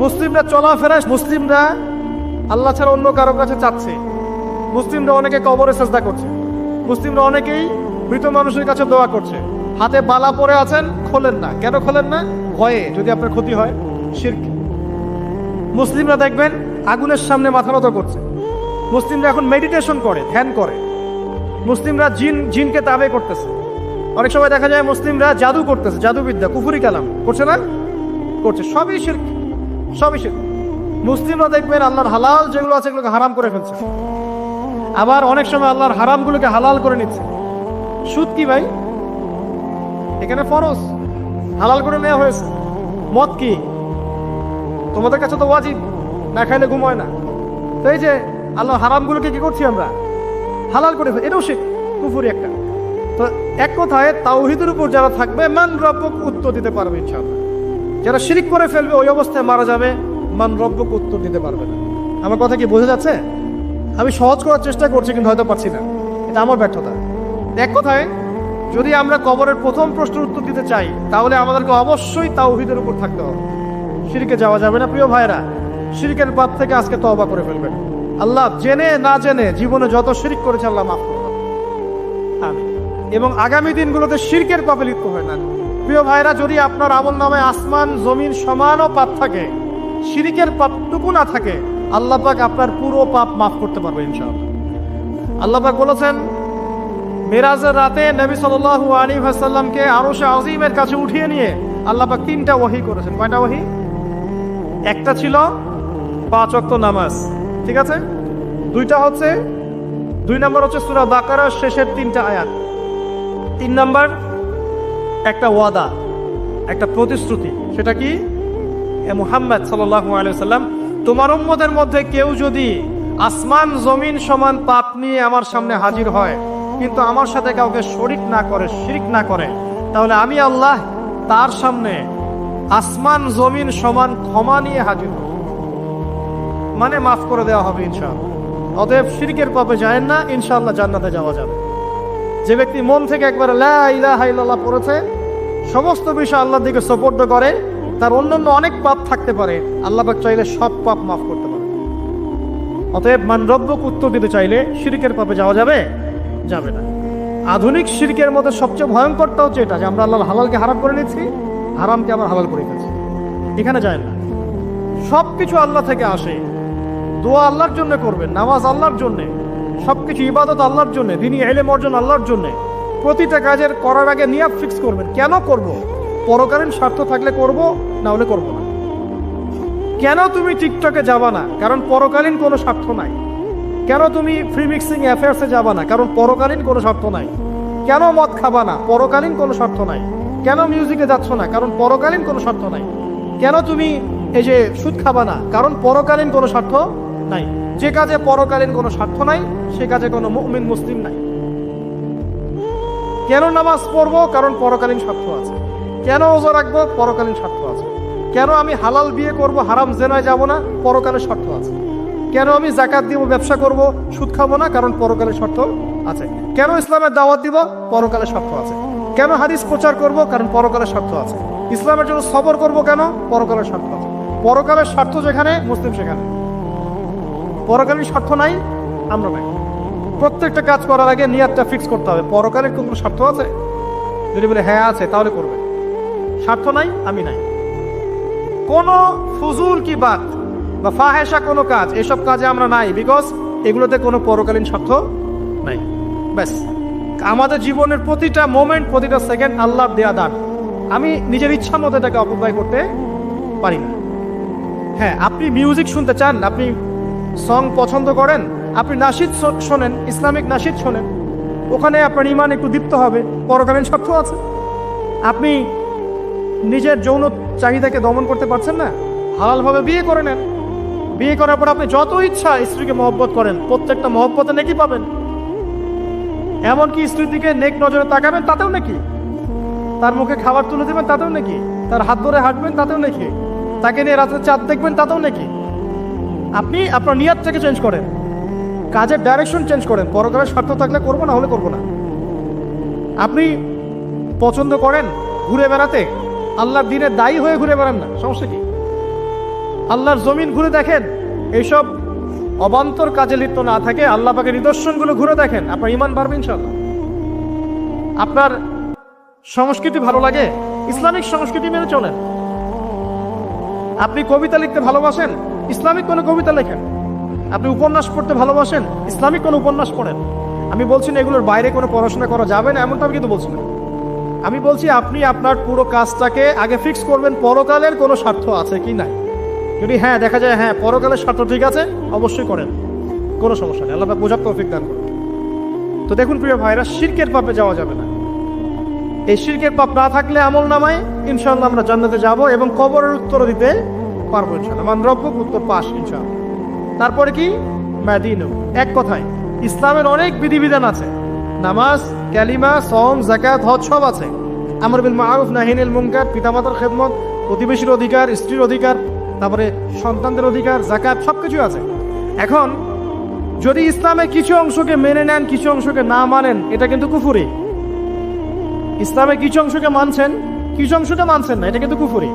মুসলিমরা চলাফেরা, মুসলিমরা আল্লাহ ছাড়া অন্য কারো কাছে চাচ্ছে, মুসলিমরা অনেকে কবরে সেজদা করছে, মুসলিমরা অনেকেই মৃত মানুষের কাছে দোয়া করছে, হাতে বালা পরে আছেন, খোলেন না। কেন খোলেন না? ভয়ে যদি আপনার ক্ষতি হয়, শিরক। মুসলিমরা দেখবেন আগুনের সামনে মাথা নত করছে, মুসলিমরা এখন মেডিটেশন করে, ধ্যান করে, মুসলিমরা জিনকে তাবে করতেছে, অনেক সময় দেখা যায় মুসলিমরা জাদু করতেছে, জাদুবিদ্যা, কুফরি কালাম করছে না? করছে, সবই শিরক, সবই শিরক। মুসলিমরা দেখবেন আল্লাহর হালাল যেগুলো আছে এগুলোকে হারাম করে ফেলছে, আবার অনেক সময় আল্লাহর হারামগুলোকে হালাল করে নিচ্ছে। সুদ কি ভাই? এখানে ফরজ, হালাল করে নেওয়া হয়েছে। মদ কি? তোমাদের কাছে তো ওয়াজিব, না খাইলে ঘুম হয় না। তো এই যে আল্লাহ হারামগুলোকে কি করছি আমরা? হালাল করে ফেলি, এটাও শিরক, কুফরি একটা। তো এক কথায় তাওহীদের উপর যারা থাকবে মান রব্বুক উত্তর দিতে পারবে ইনশাআল্লাহ। যারা শিরক করে ফেলবে ওই অবস্থায় মারা যাবে, মান রব্বুক উত্তর দিতে পারবে না। আমার কথা কি বোঝা যাচ্ছে? আমি সহজ করার চেষ্টা করছি কিন্তু হয়তো পারছি না, এটা আমার ব্যর্থতা। এক কথায় যদি আমরা কবরের প্রথম প্রশ্নের উত্তর দিতে চাই তাহলে আমাদেরকে অবশ্যই তাওহীদের উপর থাকতে হবে, শিরকে যাওয়া যাবে না। প্রিয় ভাইরা, শিরকের পাপ থেকে আজকে তওবা করে ফেলবেন। আল্লাহ জেনে না জেনে জীবনে যত শিরক করেছে আল্লাহ মাফ করবেন, আমিন। এবং আগামী দিনগুলোতে শিরকের পাপে লিপ্ত হয় না। প্রিয় ভাইরা, যদি আপনার আমল নামায় আসমান জমিন সমানও পাপ থাকে, শিরকের পাপটুকু না থাকে, আল্লাহ পাক আপনার পুরো পাপ মাফ করতে পারবে ইনশাআল্লাহ। আল্লাহ পাক বলেছেন মেরাজের রাতে নবী সাল্লাল্লাহু আলাইহি ওয়াসাল্লামকে আরশে আজিমের কাছে উঠিয়ে নিয়ে আল্লাহ পাক 3টা ওহী করেছেন। কয়টা ওহী? একটা ছিল 5 ওয়াক্ত নামাজ, ঠিক আছে? 2 নম্বর হচ্ছে সূরা বাকারার শেষের 3টা আয়াত। 3 নম্বর একটা ওয়াদা, একটা প্রতিশ্রুতি। সেটা কি? এ মুহাম্মদ সাল্লাল্লাহু আলাইহি ওয়াসাল্লাম, তোমার উম্মতের মধ্যে কেউ যদি আসমান জমিন সমান পাপ নিয়ে আমার সামনে হাজির হয় কিন্তু আমার সাথে কাউকে শরীক না করে, শিরক না করে, তাহলে আমি আল্লাহ তার সামনে আসমান জমিন সমান ক্ষমা নিয়ে হাজির হব, মানে মাফ করে দেওয়া হবে ইনশাআল্লাহ। অতএব শিরকের পাপে যায় না, ইনশাআল্লাহ জান্নাতে যাওয়া যাবে। যে ব্যক্তি মন থেকে একবার লা ইলাহা ইল্লাল্লাহ পড়েছে, সমস্ত বিষয় আল্লাহর দিকে সুপর্দ করে, তার অন্যান্য অনেক পাপ থাকতে পারে, আল্লাহ পাক চাইলে সব পাপ মাফ করতে পারে। অতএব মান রব্বুক উত্তর দিতে চাইলে শিরকের পাপে যাওয়া যাবে? যাবে না। আধুনিক শিরকের মধ্যে সবচেয়ে ভয়ঙ্করটা হচ্ছে এটা যে আমরা আল্লাহর হালালকে হারাম করে নিচ্ছি, হারামকে আবার হালাল করে ফেলছি। এখানে যায় না। সব কিছু আল্লাহ থেকে আসে, দোয়া আল্লাহর জন্য করবেন, নামাজ আল্লাহর জন্য, সবকিছু ইবাদত আল্লাহর জন্য, দিনী ইলম অর্জন আল্লাহর জন্য। প্রতিটা কাজের করার আগে নিয়াত ফিক্স করবেন, কেন করব? পরকালীন স্বার্থ থাকলে করব, না হলে করব না। কেন তুমি টিকটকে যাবা না? কারণ পরকালীন কোনো স্বার্থ নাই। কেন তুমি ফ্রি মিক্সিং অ্যাফেয়ার্সে যাবা না? কারণ পরকালীন কোনো স্বার্থ নাই। কেন মদ খাবা না? পরকালীন কোনো স্বার্থ নাই। কেন মিউজিকে যাচ্ছ না? কারণ পরকালীন কোনো স্বার্থ নাই। কেন তুমি এই যে সুদ খাবা না? কারণ পরকালীন কোনো স্বার্থ নাই। যে কাজে পরকালীন কোনো স্বার্থ নাই সে কাজে কোনো মুমিন মুসলিম নাই। কেন নামাজ পড়বো? কারণ পরকালীন স্বার্থ আছে। কেন ওযা রাখবো? পরকালীন স্বার্থ আছে। কেন আমি হালাল বিয়ে করব, হারাম জেনায় যাব না? পরকালের স্বার্থ আছে। কেন আমি যাকাত দিব, ব্যবসা করব, সুদ খাবো না? কারণ পরকালের স্বার্থ আছে। কেন ইসলামের দাওয়াত দিব? পরকালের স্বার্থ আছে। কেন হাদিস প্রচার করব? কারণ পরকালের স্বার্থ আছে। ইসলামের জন্য সবর করব কেন? পরকালের স্বার্থ আছে। পরকালের স্বার্থ যেখানে, মুসলিম সেখানে। পরকালীন স্বার্থ নাই, আমরা নাই। প্রত্যেকটা কাজ করার আগে নিয়াতটা ফিক্স করতে হবে, পরকালের কোনো স্বার্থ আছে? যদি বলে হ্যাঁ আছে, তাহলে করবে। স্বার্থ নাই, আমি নাই। কোন ফুজুল কি বাত বা ফাহেসা কোনো কাজ, এসব কাজে আমরা নাই, বিকজ এগুলোতে কোনো পরকালীন স্বার্থ নাই। ব্যাস, আমাদের জীবনের প্রতিটা মোমেন্ট, প্রতিটা সেকেন্ড আল্লাহর দেয়া দান। আমি নিজের ইচ্ছা মতো এটাকে অপব্যয় করতে পারি না। হ্যাঁ, আপনি মিউজিক শুনতে চান, আপনি সং পছন্দ করেন, আপনি নাশিদ শোনেন, ইসলামিক নাশিদ শোনেন, ওখানে আপনার ইমান একটু দীপ্ত হবে, পরকালীন স্বার্থ আছে। আপনি নিজের যৌন চাহিদাকে দমন করতে পারছেন না, হালালভাবে বিয়ে করে নেন। বিয়ে করার পর আপনি যত ইচ্ছা স্ত্রীকে মহব্বত করেন, প্রত্যেকটা মহব্বতে নেকি পাবেন। এমনকি স্ত্রীর দিকে নেক নজরে তাকাবেন, তাতেও নাকি। তার মুখে খাবার তুলে দেবেন, তাতেও নাকি। তার হাত ধরে হাঁটবেন, তাতেও নাকি। তাকে নিয়ে রাত্রে চাঁদ দেখবেন, তাতেও নাকি। আপনি আপনার নিয়তটাকে চেঞ্জ করেন, কাজের ডাইরেকশন চেঞ্জ করেন। পরকালের স্বার্থ থাকলে করবো, না হলে করবো না। আপনি পছন্দ করেন ঘুরে বেড়াতে, আল্লাহর দিনের দায়ী হয়ে ঘুরে বেড়ান না, সমস্যা কি? আল্লাহর জমিন ঘুরে দেখেন, এইসব অবান্তর কাজে লিপ্ত না থাকে আল্লাহ পাকের নিদর্শনগুলো ঘুরে দেখেন, আপনার ইমান বাড়বে ইনশাআল্লাহ। আপনার সংস্কৃতি ভালো লাগে, ইসলামিক সংস্কৃতি মেনে চলেন। আপনি কবিতা লিখতে ভালোবাসেন, ইসলামিক কোনো কবিতা লেখেন। আপনি উপন্যাস পড়তে ভালোবাসেন, ইসলামিক কোনো উপন্যাস পড়েন। আমি বলছি না এগুলোর বাইরে কোনো পড়াশোনা করা যাবে না, এমনটা আমি কিন্তু বলছি না। আমি বলছি আপনি আপনার পুরো কাজটাকে আগে ফিক্স করবেন পরকালের কোনো স্বার্থ আছে কি নাই। যদি হ্যাঁ দেখা যায় হ্যাঁ পরকালের স্বার্থ ঠিক আছে, অবশ্যই করেন, কোনো সমস্যা নেই। আল্লাহ বোঝার তৌফিক দান করুন। তো দেখুন প্রিয় ভাইরা, শিরকের পাপে যাওয়া যাবে না। এই শিরকের পাপ না থাকলে আমল নামায় ইনশাআল্লাহ আমরা জান্নাতে যাব এবং কবরের উত্তর দিতে পারবো ইনশাআল্লাহ। মান রব্বুক, উত্তর পাস ইনশাআল্লাহ। তারপরে কি? মাদিনু। এক কথায় ইসলামের অনেক বিধিবিধান আছে, নামাজ, কালিমা, সওম, যাকাত, হজ সব আছে। আমর বিল মারুফ, নাহি আনিল মুনকার, পিতামাতার খেদমত, প্রতিবেশীর অধিকার, স্ত্রীর অধিকার, তারপরে সন্তানদের অধিকার, যাকাত, সবকিছু আছে। এখন যদি ইসলামে কিছু অংশকে মেনে নেন, কিছু অংশকে না মানেন, এটা কিন্তু কুফরি। ইসলামে কিছু অংশকে মানছেন, কিছু অংশকে মানছেন না, এটা কিন্তু কুফরি।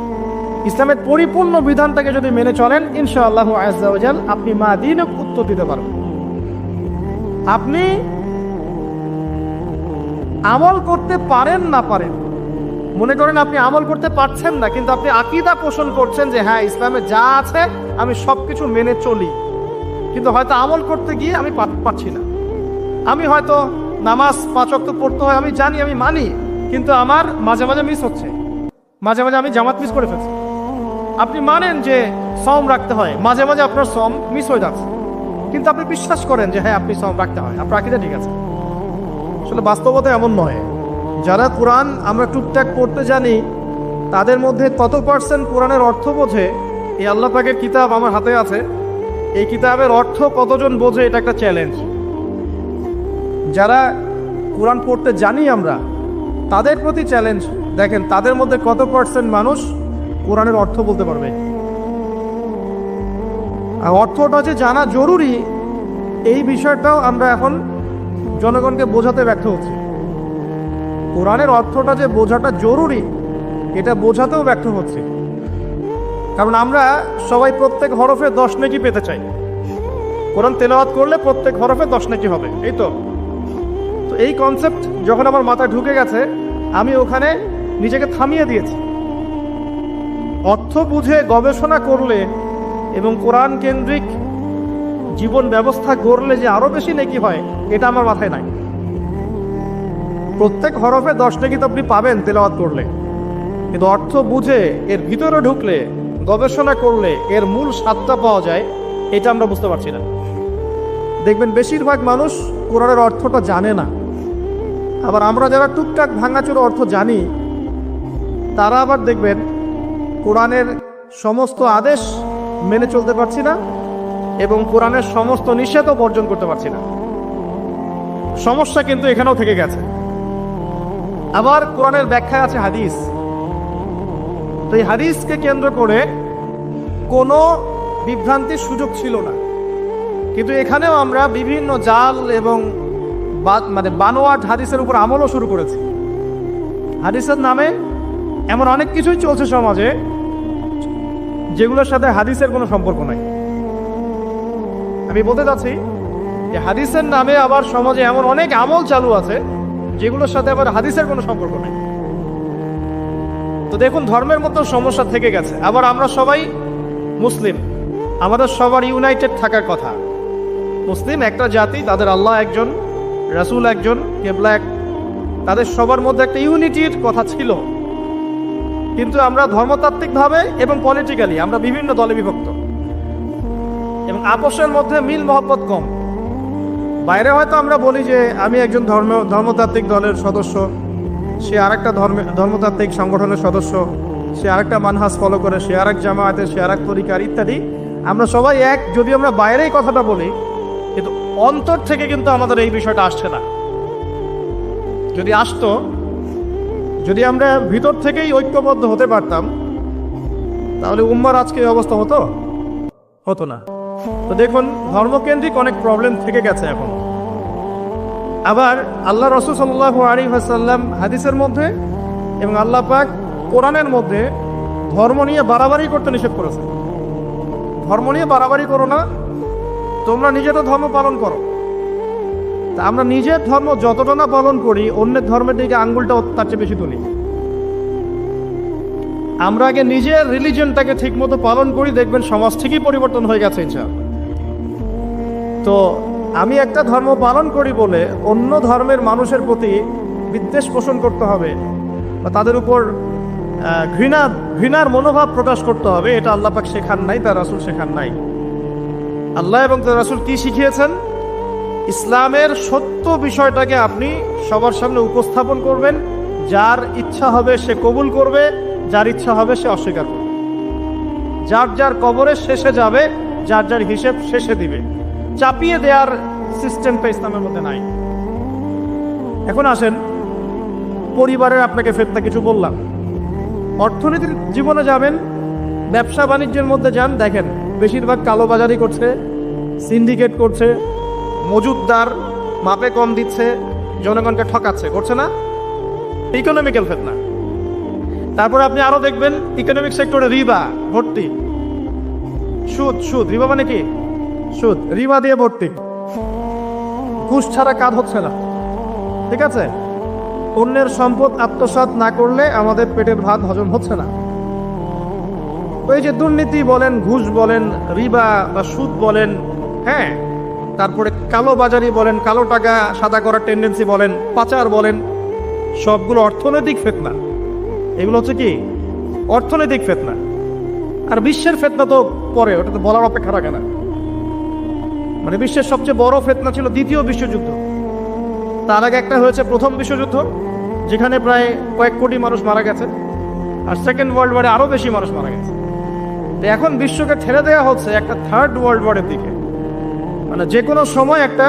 ইসলামের পরিপূর্ণ বিধানটাকে যদি মেনে চলেন ইনশাআল্লাহ আযজা ওয়া জাল আপনি মাদিনক উত্তর দিতে পারবেন। আপনি আমল করতে পারেন না পারেন, মনে করেন আপনি আমল করতে পারছেন না, কিন্তু আপনি আকীদা পোষণ করছেন যে হ্যাঁ ইসলামে যা আছে আমি সবকিছু মেনে চলি, কিন্তু হয়তো আমল করতে গিয়ে আমি পারছি না। আমি হয়তো নামাজ 5 ওয়াক্ত পড়তে হয়, আমি জানি, আমি মানি, কিন্তু আমার মাঝে মাঝে মিস হচ্ছে, মাঝে মাঝে আমি জামাত মিস করে ফেলছি। আপনি মানেন যে সওম রাখতে হয়, মাঝে মাঝে আপনার সওম মিস হয়ে যাচ্ছে, কিন্তু আপনি বিশ্বাস করেন যে হ্যাঁ আপনি সওম রাখতে হয়, আপনার আকীদা ঠিক আছে। আসলে বাস্তবতা এমন নয়। যারা কোরআন আমরা টুকটাক পড়তে জানি, তাদের মধ্যে কত পার্সেন্ট কোরআনের অর্থ বোঝে? এই আল্লাহ পাকের কিতাব আমার হাতে আছে, এই কিতাবের অর্থ কতজন বোঝে? এটা একটা চ্যালেঞ্জ। যারা কোরআন পড়তে জানি আমরা, তাদের প্রতি চ্যালেঞ্জ, দেখেন তাদের মধ্যে কত পার্সেন্ট মানুষ কোরআনের অর্থ বলতে পারবে। আর অর্থটা যে জানা জরুরি, এই বিষয়টাও আমরা এখন জনগণকে বোঝাতে ব্যর্থ হচ্ছি। কোরআনের অর্থটা যে বোঝাটা জরুরি, এটা বোঝাতেও ব্যর্থ হচ্ছে। কারণ আমরা সবাই প্রত্যেক হরফে 10 নেকি পেতে চাই। কোরআন তেলাওয়াত করলে প্রত্যেক হরফে 10 নেকি হবে, এই তো। তো এই কনসেপ্ট যখন আমার মাথায় ঢুকে গেছে, আমি ওখানে নিজেকে থামিয়ে দিয়েছি। অর্থ বুঝে গবেষণা করলে এবং কোরআন কেন্দ্রিক জীবন ব্যবস্থা গড়লে যে আরো বেশি নেকি হয়, এটা আমার মাথায় নাই। প্রত্যেক হরফে 10 নেকি তো আপনি পাবেন তেলাওয়াত করলে, কিন্তু অর্থ বুঝে এর ভিতরে ঢুকলে, গবেষণা করলে এর মূল স্বাদটা পাওয়া যায়, এটা আমরা বুঝতে পারছি না। দেখবেন বেশিরভাগ মানুষ কোরআনের অর্থটা জানে না। আবার আমরা যারা টুকটাক ভাঙাচোরা অর্থ জানি, তারা আবার দেখবেন কোরআনের সমস্ত আদেশ মেনে চলতে পারছি না এবং কোরআনের সমস্ত নিষেধও বর্জন করতে পারছি না। সমস্যা কিন্তু এখানেও থেকে গেছে। আবার কোরআনের ব্যাখ্যায় আছে হাদিস, তো এই হাদিসকে কেন্দ্র করে কোনো বিভ্রান্তির সুযোগ ছিল না, কিন্তু এখানেও আমরা বিভিন্ন জাল এবং বানোয়াট হাদিসের উপর আমলও শুরু করেছি। হাদিসের নামে এমন অনেক কিছুই চলছে সমাজে যেগুলোর সাথে হাদিসের কোনো সম্পর্ক নাই। আমি বলতে চাচ্ছি যে হাদিসের নামে আবার সমাজে এমন অনেক আমল চালু আছে যেগুলোর সাথে আবার হাদিসের কোনো সম্পর্ক নেই। তো দেখুন, ধর্মের মতো সমস্যা থেকে গেছে। আবার আমরা সবাই মুসলিম, আমাদের সবার ইউনাইটেড থাকার কথা। মুসলিম একটা জাতি, তাদের আল্লাহ একজন, রাসূল একজন, কিবলা এক, তাদের সবার মধ্যে একটা ইউনিটির কথা ছিল। কিন্তু আমরা ধর্মতাত্ত্বিকভাবে এবং পলিটিক্যালি আমরা বিভিন্ন দলে বিভক্ত এবং আপসের মধ্যে মিল মহব্বত কম। বাইরে হয়তো আমরা বলি যে আমি একজন ধর্মতাত্ত্বিক দলের সদস্য, সে আরেকটা ধর্মতাত্ত্বিক সংগঠনের সদস্য, সে আরেকটা মানহাজ ফলো করে, সে আরেক জামায়াতের, সে আরেক তরিকার ইত্যাদি। আমরা সবাই এক, যদি আমরা বাইরে এই কথাটা বলি, কিন্তু অন্তর থেকে কিন্তু আমাদের এই বিষয়টা আসছে না। যদি আসতো, যদি আমরা ভিতর থেকেই ঐক্যবদ্ধ হতে পারতাম, তাহলে উম্মার আজকে এই অবস্থা হতো না। তো দেখুন, ধর্মকেন্দ্রিক অনেক প্রবলেম থেকে গেছে এখন। আবার আল্লাহ রাসূল সাল্লাল্লাহু আলাইহি ওয়াসাল্লাম হাদিসের মধ্যে এবং আল্লাহ পাক কোরআনের মধ্যে ধর্ম নিয়ে বাড়াবাড়ি করতে নিষেধ করেছে। ধর্ম নিয়ে বাড়াবাড়ি করো না, তোমরা নিজেরা ধর্ম পালন করো। তা আমরা নিজের ধর্ম যতটা না পালন করি, অন্যের ধর্মের দিকে আঙ্গুলটা তার চেয়ে বেশি তুলি। আমরা আগে নিজের রিলিজনটাকে ঠিক মতো পালন করি, দেখবেন সমাজ ঠিকই পরিবর্তন হয়ে গেছে ইনশাআল্লাহ। তো আমি একটা ধর্ম পালন করি বলে অন্য ধর্মের মানুষের প্রতি বিদ্বেষ পোষণ করতে হবে বা তাদের উপর ঘৃণার মনোভাব প্রকাশ করতে হবে, এটা আল্লাহ পাক শেখান নাই, তার রাসূল শেখান নাই। আল্লাহ এবং তার রাসূল কি শিখিয়েছেন? ইসলামের সত্য বিষয়টাকে আপনি সবার সামনে উপস্থাপন করবেন। যার ইচ্ছা হবে সে কবুল করবে, যার ইচ্ছা হবে সে অস্বীকার করবে। যার যার কবরের শেষে যাবে, যার যার হিসেব শেষে দিবে। চাপিয়ে দেওয়ার সিস্টেমটা ইসলামের মধ্যে নাই। এখন আসেন, পরিবারের আপনাকে ফেতনা কিছু বললাম। অর্থনীতির জীবনে যাবেন, ব্যবসা বাণিজ্যের মধ্যে যান, দেখেন বেশিরভাগ কালোবাজারি করছে, সিন্ডিকেট করছে, মজুদদার মাপে কম দিচ্ছে, জনগণকে ঠকাচ্ছে, করছে না? ইকোনমিক্যাল ফেতনা। তারপরে আপনি আরো দেখবেন ইকোনমিক সেক্টরে রিবা ভর্তি, সুদ। রিবা মানে কি? সুদ, রিবা দিয়ে ভর্তি। ঘুষ ছাড়া কাজ হচ্ছে না, ঠিক আছে? অন্যের সম্পদ আত্মসাৎ না করলে আমাদের পেটের ভাত হজম হচ্ছে না। ওই যে দুর্নীতি বলেন, ঘুষ বলেন, রিবা বা সুদ বলেন, হ্যাঁ, তারপরে কালো বাজারি বলেন, কালো টাকা সাদা করার টেন্ডেন্সি বলেন, পাচার বলেন, সবগুলো অর্থনৈতিক ফিতনা। এগুলো হচ্ছে কি? অর্থনৈতিক ফিতনা। আর বিশ্বের ফিতনা তো পরে, ওটা তো বলার অপেক্ষা রাখে না। মানে বিশ্বের সবচেয়ে বড় ফিতনা ছিল দ্বিতীয় বিশ্বযুদ্ধ। তার আগে একটা হয়েছে প্রথম বিশ্বযুদ্ধ, যেখানে প্রায় কয়েক কোটি মানুষ মারা গেছে, আর সেকেন্ড ওয়ার্ল্ড ওয়ারে আরো বেশি মানুষ মারা গেছে। তো এখন বিশ্বকে ঠেলে দেওয়া হচ্ছে একটা থার্ড ওয়ার্ল্ড ওয়ারের দিকে। মানে যে কোনো সময় একটা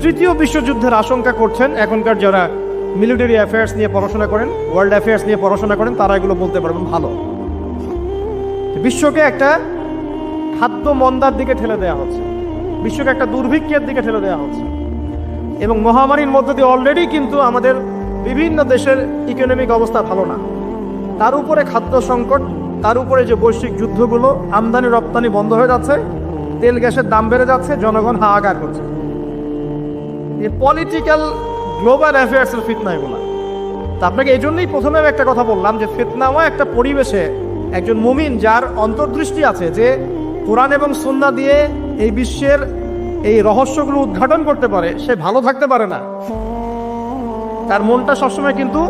তৃতীয় বিশ্বযুদ্ধের আশঙ্কা করছেন এখনকার যারা মিলিটারি অ্যাফেয়ার্স নিয়ে পড়াশোনা করেন, ওয়ার্ল্ড অ্যাফেয়ার্স নিয়ে পড়াশোনা করেন, তারা এগুলো বলতে পারবেন ভালো। বিশ্বকে একটা খাদ্য মন্দার দিকে ঠেলে দেওয়া হচ্ছে, বিশ্বকে একটা দুর্ভিক্ষের দিকে ঠেলে দেওয়া হচ্ছে। এবং মহামারীর মধ্য দিয়ে অলরেডি কিন্তু আমাদের বিভিন্ন দেশের ইকোনমিক অবস্থা ভালো না। তার উপরে খাদ্য সংকট, তার উপরে যে বৈশ্বিক যুদ্ধগুলো, আমদানি রপ্তানি বন্ধ হয়ে যাচ্ছে, তেল গ্যাসের দাম বেড়ে যাচ্ছে, জনগণ হাহাকার করছে। এই পলিটিক্যাল গ্লোবাল অ্যাফেয়ার্সের ফিতনা এগুলো। তা আপনাকে এই জন্যই প্রথমে একটা কথা বললাম যে ফিতনাময় একটা পরিবেশে একজন মুমিন যার অন্তর্দৃষ্টি আছে, যে কোরআন এবং সুন্নাহ দিয়ে এই বিশ্বের এই রহস্যগুলো উদ্ঘাটন করতে পারে, সে ভালো থাকতে পারে না। তার মনটা সবসময় কিন্তু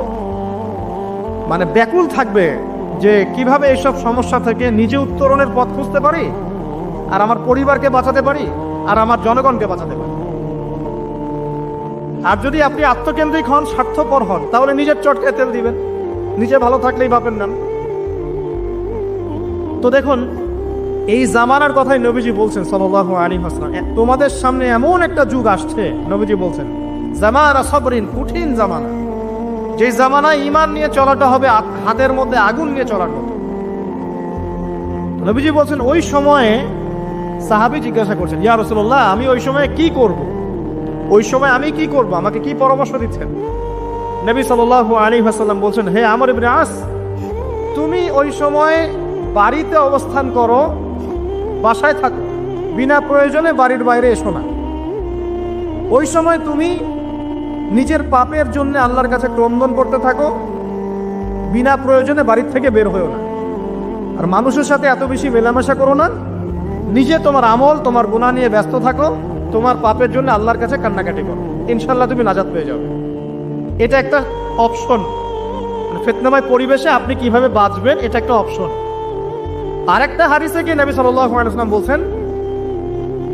মানে ব্যাকুল থাকবে যে কিভাবে এইসব সমস্যা থেকে নিজে উত্তরণের পথ খুঁজতে পারি, আর আমার পরিবারকে বাঁচাতে পারি, আর আমার জনগণকে বাঁচাতে পারি। আর যদি আপনি আত্মকেন্দ্রিক হন, স্বার্থপর হন, তাহলে নিজের চটকায় তেল দিবেন, নিজে ভালো থাকলেই বাপের নাম। তো দেখুন, এই জামানার কথাই নবীজি বলছেন সাল্লাল্লাহু আলাইহি ওয়াসাল্লাম, তোমাদের সামনে এমন একটা যুগ আসছে, নবীজি বলছেন জামানা সবরিন, কঠিন জামানা। যে জামানায় ঈমান নিয়ে চলাটা হবে হাতের মধ্যে আগুন নিয়ে চলার মতো। নবীজি বলছেন ওই সময়ে, সাহাবী জিজ্ঞাসা করছেন, ইয়া রাসূলুল্লাহ, আমি ওই সময়ে কি করব? ওই সময় আমি কি করব? আমাকে কি পরামর্শ দিচ্ছেন? নবী সাল্লাল্লাহু আলাইহি ওয়াসাল্লাম বলছেন, হে আমর ইবনে আস, তুমি ওই সময় বাড়িতে অবস্থান করো, বাসায় থাকো, বিনা প্রয়োজনে বাড়ির বাইরে এসো না। ওই সময় তুমি নিজের পাপের জন্য আল্লাহর কাছে ক্রন্দন করতে থাকো, বিনা প্রয়োজনে বাড়ির থেকে বের হয়েও না। আর মানুষের সাথে এত বেশি মেলামেশা করো না, নিজে তোমার আমল তোমার গুনাহ নিয়ে ব্যস্ত থাকো, তোমার পাপের জন্য আল্লাহর কাছে কান্নাকাটি করো, ইনশাল্লাহ তুমি নাজাত পেয়ে যাবে। এটা একটা অপশন। ফিতনাময় পরিবেশে আপনি কিভাবে বাঁচবেন এটা একটা অপশন। আরেকটা হাদিসে কি নবী সাল্লাল্লাহু আলাইহি ওয়াসাল্লাম বলছেন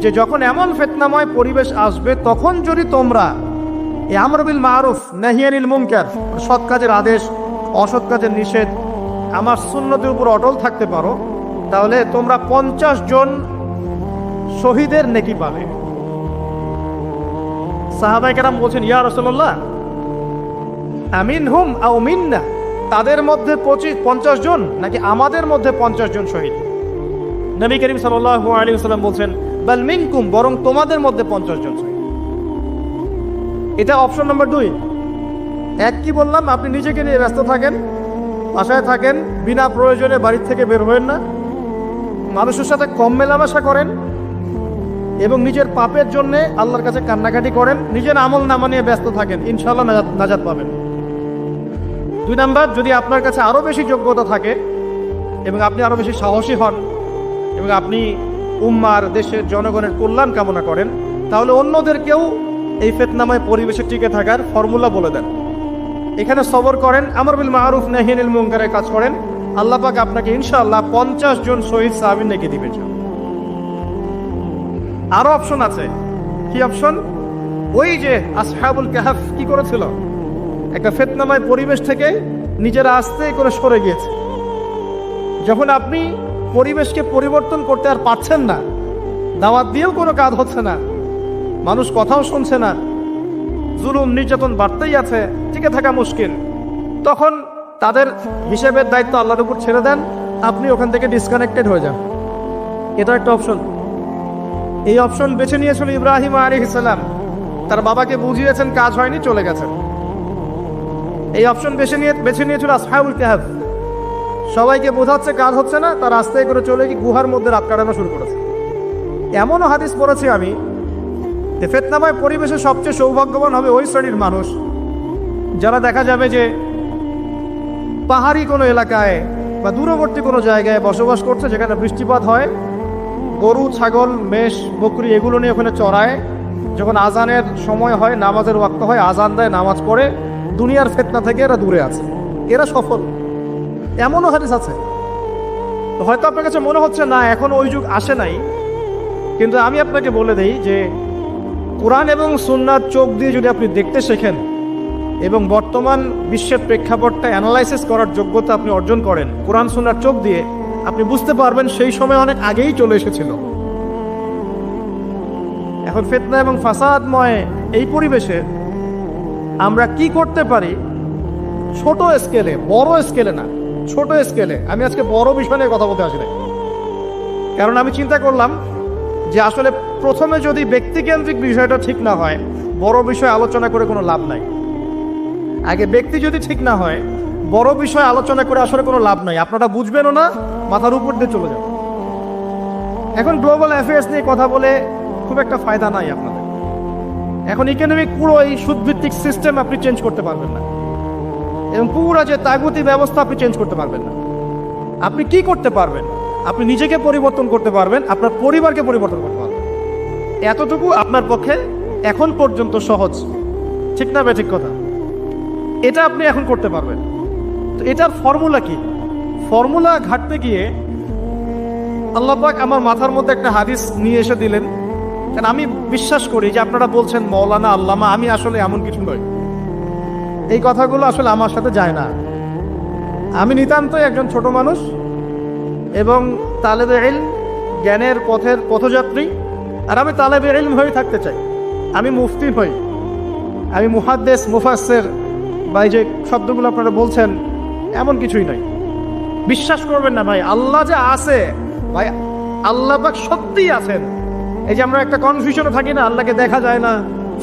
যে যখন এমন ফিতনাময় পরিবেশ আসবে তখন যদি তোমরা এই আমর বিল মারুফ নাহি আনিল মুনকার, সৎ কাজের আদেশ অসৎ কাজের নিষেধ, আমার সুন্নতের উপর অটল থাকতে পারো, তাহলে তোমরা 50 জন শহীদের নেকি পাবে। সাহাবায়ে কেরাম বলছেন, ইয়া রাসূলুল্লাহ আমিনহুম আও মিন্না, তাদের মধ্যে 50 জন নাকি আমাদের মধ্যে 50 জন শহীদ? নবী করিম সাল্লাল্লাহু আলাইহি ওয়াসাল্লাম বলছেন, বাল মিনকুম, বরং তোমাদের মধ্যে 50 জন শহীদ। এটা অপশন নাম্বার 2। এক কি বললাম, আপনি নিজেকে নিয়ে ব্যস্ত থাকেন, বাসায় থাকেন, বিনা প্রয়োজনে বাড়ির থেকে বের হবেন না, মানুষের সাথে কম মেলামেশা করেন এবং নিজের পাপের জন্য আল্লাহর কাছে কান্নাকাটি করেন, নিজের আমল নামা নিয়ে ব্যস্ত থাকেন, ইনশাআল্লাহ নাজাত পাবেন। 2 নাম্বার, যদি আপনার কাছে আরো বেশি যোগ্যতা থাকে এবং আপনি আরো বেশি সাহসী হন এবং আপনি উম্মার দেশের জনগণের কল্যাণ কামনা করেন, তাহলে অন্যদেরকেও এই ফিতনাময় পরিবেশে টিকে থাকার ফর্মুলা বলে দেন। এখানে সবর করেন, আমর বিল মারুফ নাহি আনিল মুনকারের কাজ করেন, আল্লাহ পাক আপনাকে ইনশাআল্লাহ 50 জন শহীদ সাহাবী নেকি দিবেন। আরো অপশন আছে। কি অপশন? ওই যে আসহাবুল কাহফ কি করেছিল, একটা ফিতনাময় পরিবেশ থেকে নিজেরা আস্তে করে সরে গিয়েছে। যখন আপনি পরিবেশকে পরিবর্তন করতে আর পারছেন না, দাওয়াত দিয়েও কোনো কাজ হচ্ছে না, মানুষ কথাও শুনছে না, জুলুম নির্যাতন বাড়তেই আছে, টিকে থাকা মুশকিল, তখন তাদের হিসেবের দায়িত্ব আল্লাহর উপর ছেড়ে দেন, আপনি ওখান থেকে ডিসকানেক্টেড হয়ে যান। এটা একটা অপশন। এই অপশন বেছে নিয়েছিল ইব্রাহিম আলাইহিস সালাম, তার বাবাকে বুঝিয়েছেন, কাজ হয়নি, চলে গেছেন। এই অপশন বেছে নিয়েছিল আসহাবুল কাহফ, সবাইকে বোঝাচ্ছে কাজ হচ্ছে না, তার রাস্তায় করে চলে গিয়ে গুহার মধ্যে রাত কাটানো শুরু করেছে। এমনও হাদিস পড়েছি আমি যে ফিতনাময় পরিবেশে সবচেয়ে সৌভাগ্যবান হবে ওই শ্রেণীর মানুষ যারা দেখা যাবে যে পাহাড়ি কোনো এলাকায় বা দূরবর্তী কোনো জায়গায় বসবাস করছে, যেখানে বৃষ্টিপাত হয়, গরু ছাগল মেষ বকরি এগুলো নিয়ে ওখানে চড়ায়, যখন আজানের সময় হয়, নামাজের ওয়াক্ত হয়, আজান দেয়, নামাজ পড়ে, দুনিয়ার ফিতনা থেকে এরা দূরে আছে, এরা সফল। এমনও হাদিস আছে। হয়তো আপনার কাছে মনে হচ্ছে না এখন ওই যুগ আসে নাই, কিন্তু আমি আপনাকে বলে দেই যে কোরআন এবং সুন্নাহর চোখ দিয়ে যদি আপনি দেখতে শেখেন এবং বর্তমান বিশ্বের প্রেক্ষাপটটা অ্যানালাইসিস করার যোগ্যতা আপনি অর্জন করেন কোরআন সুন্নাহর চোখ দিয়ে, আপনি বুঝতে পারবেন সেই সময় অনেক আগেই চলে এসেছিল। এখন ফিতনা এবং ফাসাদময় এই পরিবেশে আমরা কি করতে পারি, ছোট স্কেলে, বড় স্কেলে না, ছোট স্কেলে। আমি আজকে বড় বিষয় নিয়ে কথা বলতে আসি না, কারণ আমি চিন্তা করলাম যে আসলে প্রথমে যদি ব্যক্তিকেন্দ্রিক বিষয়টা ঠিক না হয়, বড় বিষয় আলোচনা করে কোনো লাভ নাই। আগে ব্যক্তি যদি ঠিক না হয়, বড় বিষয় আলোচনা করে আসলে কোনো লাভ নাই, আপনারা বুঝবেনও না, মাথার উপর দিয়ে চলে যাবে। এখন গ্লোবাল অ্যাফেয়ার্স নিয়ে কথা বলে খুব একটা ফায়দা নাই আপনাদের। এখন ইকোনমিক পুরো এই সুদভিত্তিক সিস্টেম আপনি চেঞ্জ করতে পারবেন না, এবং পুরো যে তাগুতি ব্যবস্থা আপনি চেঞ্জ করতে পারবেন না। আপনি কি করতে পারবেন? আপনি নিজেকে পরিবর্তন করতে পারবেন, আপনার পরিবারকে পরিবর্তন করতে পারবেন। এতটুকু আপনার পক্ষে এখন পর্যন্ত সহজ, ঠিক না? ঠিক কথা। এটা আপনি এখন করতে পারবেন। তো এটার ফর্মুলা কি? ফর্মুলা ঘাটতে গিয়ে আল্লাহ পাক আমার মাথার মধ্যে একটা হাদিস নিয়ে এসে দিলেন। কারণ আমি বিশ্বাস করি যে আপনারা বলছেন মৌলানা আল্লামা, আমি আসলে এমন কিছু নই, এই কথাগুলো আসলে আমার সাথে যায় না। আমি নিতান্তই একজন ছোট মানুষ এবং তালেবে ইলম, জ্ঞানের পথের পথযাত্রী। আর আমি তালেবে ইলম হয়ে থাকতে চাই। আমি মুফতি হই, আমি মুহাদ্দিস, মুফাসসির বা এই যে শব্দগুলো আপনারা বলছেন, এমন কিছুই নয়। বিশ্বাস করবেন না ভাই, আল্লাহ যে আছে ভাই, আল্লাহ পাক সত্যিই আছেন। এই যে আমরা একটা কনফিউশনে থাকি না, আল্লাহকে দেখা যায় না,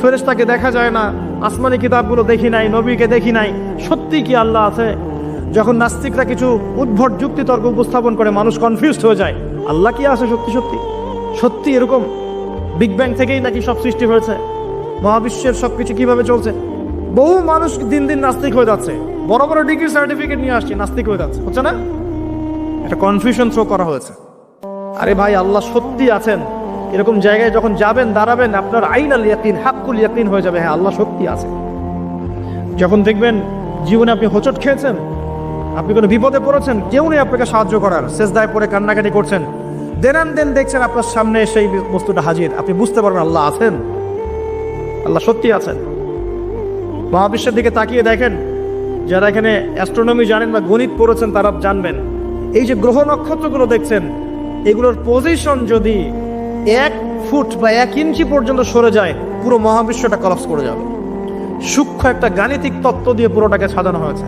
ফেরেশতাকে দেখা যায় না, আসমানি কিতাবগুলো দেখি নাই, নবীকে দেখি নাই, সত্যি কি আল্লাহ আছে? যখন নাস্তিকরা কিছু উদ্ভট যুক্তিতর্ক উপস্থাপন করে মানুষ কনফিউজড হয়ে যায়, আল্লাহ কি আছে সত্যি সত্যি? সত্যি এরকম বিগ ব্যাং থেকেই নাকি সব সৃষ্টি হয়েছে? মহাবিশ্বের সবকিছু কিভাবে চলছে? বহু মানুষ দিন দিন নাস্তিক হয়ে যাচ্ছে, বড় বড় ডিগ্রি সার্টিফিকেট নিয়ে আসছে, নাস্তিক হয়ে যাচ্ছে, হচ্ছে না? একটা কনফিউশন থ্রো করা হয়েছে। আরে ভাই, আল্লাহ সত্যি আছেন, এরকম জায়গায় যখন যাবেন, দাঁড়াবেন, আপনার আইনাল ইয়াকিন, হাক্কুল ইয়াকিন হয়ে যাবে, হ্যাঁ আল্লাহ সত্যি আছে। যখন দেখবেন জীবনে আপনি হোঁচট খেয়েছেন, আপনি কোনো বিপদে পড়েছেন, কেউ নেই আপনাকে সাহায্য করার, সেজদায় পড়ে কান্নাকাটি করছেন, দেন দেখছেন আপনার সামনে সেই বস্তুটা হাজির, আপনি বুঝতে পারবেন আল্লাহ আছেন, আল্লাহ সত্যি আছেন। মহাবিশ্বের দিকে তাকিয়ে দেখেন, যারা এখানে অ্যাস্ট্রোনমি জানেন বা গণিত পড়েছেন তারা জানবেন, এই যে গ্রহ নক্ষত্রগুলো দেখছেন, এগুলোর পজিশন যদি 1 ফুট বা 1 ইঞ্চি পর্যন্ত সরে যায়, পুরো মহাবিশ্বটা কলাপস করে যাবে। সূক্ষ্ম একটা গাণিতিক তত্ত্ব দিয়ে পুরোটাকে সাজানো হয়েছে।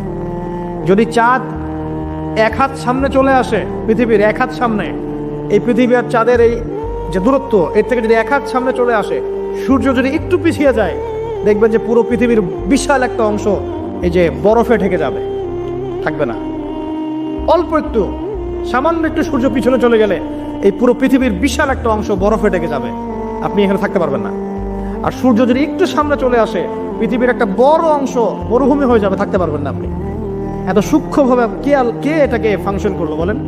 যদি চাঁদ 1 হাত সামনে চলে আসে, পৃথিবীর 1 হাত সামনে, এই পৃথিবী আর চাঁদের এই যে দূরত্ব, এর থেকে যদি 1 হাত সামনে চলে আসে, সূর্য যদি একটু পিছিয়ে যায়, দেখবেন যে পুরো পৃথিবীর বিশাল একটা অংশ এই যে বরফে ঢেকে যাবে, থাকবে না। অল্প একটু, সামান্য একটু সূর্য পিছনে চলে গেলে এই পুরো পৃথিবীর বিশাল একটা অংশ বরফে ঢেকে যাবে, আপনি এখানে থাকতে পারবেন না। আর সূর্য যদি একটু সামনে চলে আসে, পৃথিবীর একটা বড় অংশ মরুভূমি হয়ে যাবে, থাকতে পারবেন না আপনি। এত সূক্ষ্মভাবে কে এটাকে ফাংশন করলো বলেন?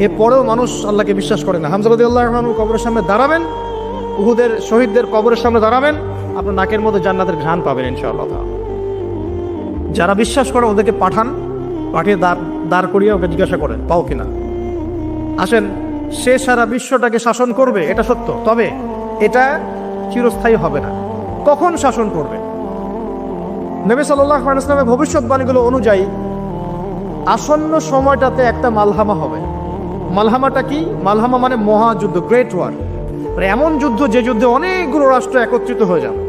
এরপরেও মানুষ আল্লাহকে বিশ্বাস করে না। হামজা রাদিয়াল্লাহু আনহু কবরের সামনে দাঁড়াবেন, উহুদের শহীদদের কবরের সামনে দাঁড়াবেন, আপনার নাকের মধ্যে জান্নাতের ঘ্রাণ পাবেন ইনশাআল্লাহ। যারা বিশ্বাস করে ওদেরকে পাঠিয়ে দাঁড় করিয়ে ওকে জিজ্ঞাসা করেন পাও কিনা। আসেন, সে সারা বিশ্বটাকে শাসন করবে, এটা সত্য, তবে এটা চিরস্থায়ী হবে না। কখন শাসন করবে? নবী সাল্লাল্লাহু আলাইহি ওয়াসাল্লামের ভবিষ্যৎবাণীগুলো অনুযায়ী আসন্ন সময়টাতে একটা মালহামা হবে। মালহামাটা কি? মালহামা মানে মহাযুদ্ধ, গ্রেট ওয়ার, মানে এমন যুদ্ধ যে যুদ্ধে অনেকগুলো রাষ্ট্র একত্রিত হয়ে যাবে।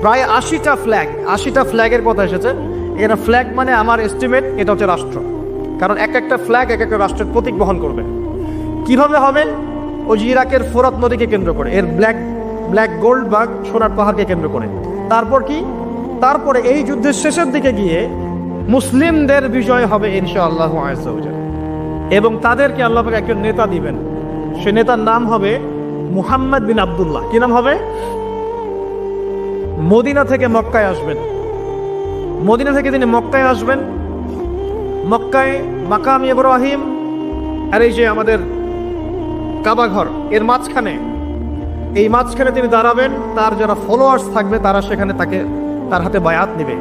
প্রায় 80টা ফ্ল্যাগের কথা এসেছে এখানে। ফ্ল্যাগ মানে আমার এস্টিমেট এটা হচ্ছে রাষ্ট্র, কারণ একটা ফ্ল্যাগ একটা রাষ্ট্রের প্রতীক বহন করবে। কিভাবে হবে? ওই যে ইরাকের ফোরাত নদীকে কেন্দ্র করে, এর ব্ল্যাক গোল্ড বা সোনার পাহাড়কে কেন্দ্র করে। তারপর কি? তারপরে এই যুদ্ধের শেষের দিকে গিয়ে মুসলিমদের বিজয় হবে ইনশাআল্লাহু আযজা ওয়া জাল্লা, এবং তাদেরকে আল্লাহ পাক একজন নেতা দিবেন। সে নেতার নাম হবে মুহাম্মদ বিন আব্দুল্লাহ। কি নাম হবে? মদিনা থেকে মক্কায় আসবেন। মদিনা থেকে তিনি মক্কায় আসবেন। মক্কায় মাকাম ইব্রাহিম আর এই যে আমাদের কাবা ঘর, এর মাঝখানে তিনি দাঁড়াবেন। তার যারা ফলোয়ার্স থাকবে তারা সেখানে তার হাতে বায়াত নেবে।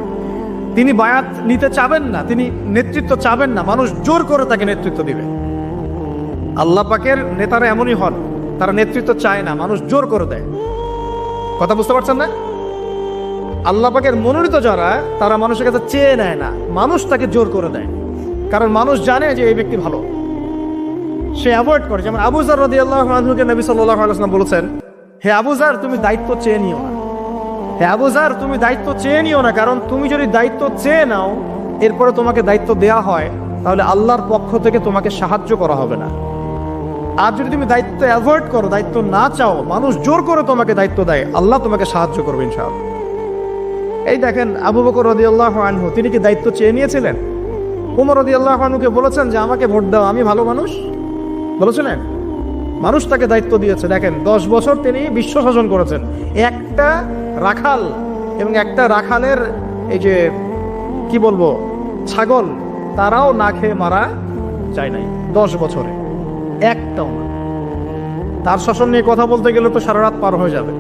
তিনি বায়াত নিতে চাবেন না, তিনি নেতৃত্ব চাবেন না, মানুষ জোর করে তাকে নেতৃত্ব দিবে। আল্লাহ পাকের নেতারা এমনই হন, তারা নেতৃত্ব চায় না, মানুষ জোর করে দেয়। কথা বুঝতে পারছেন না? আল্লাহ পাকের মনোনীত যারা, তারা মানুষের কাছে চেয়ে নেয় না, মানুষ তাকে জোর করে দেয়। কারণ মানুষ জানে যে এই ব্যক্তি ভালো, সে অ্যাভয়েড করে। যেমন আবু যার রাদিয়াল্লাহু আনহুকে নবী সাল্লাল্লাহু আলাইহি ওয়াসাল্লাম বলেছেন, হে আবু যার, তুমি দায়িত্ব চেয়ে নিও না। হে আবু যার, তুমি দায়িত্ব চেয়ে নিও না, কারণ তুমি যদি দায়িত্ব চেয়ে নাও, এরপরে তোমাকে দায়িত্ব দেওয়া হয়, তাহলে আল্লাহর পক্ষ থেকে তোমাকে সাহায্য করা হবে না। আর যদি তুমি দায়িত্ব অ্যাভয়েড করো, দায়িত্ব না চাও, মানুষ জোর করে তোমাকে দায়িত্ব দেয়, আল্লাহ তোমাকে সাহায্য করবে ইনশাআল্লাহ। এই দেখেন, আবু বকর রাদিয়াল্লাহু আনহু, তিনি কি দায়িত্ব চেয়ে নিয়েছিলেন? ওমর রাদিয়াল্লাহু আনহুকে বলেছেন যে আমাকে ভোট দাও, আমি ভালো মানুষ, বলেছিলেন? মানুষ তাকে দায়িত্ব দিয়েছে। দেখেন, 10 বছর তিনি বিশ্ব শাসন করেছেন। একটা রাখাল এবং একটা রাখালের এই যে কি বলবো ছাগল, তারাও না খেয়ে মারা যায় নাই 10 বছরে, একটাও না। তার শাসন নিয়ে কথা বলতে গেলে তো সারা রাত পার হয়ে যাবে।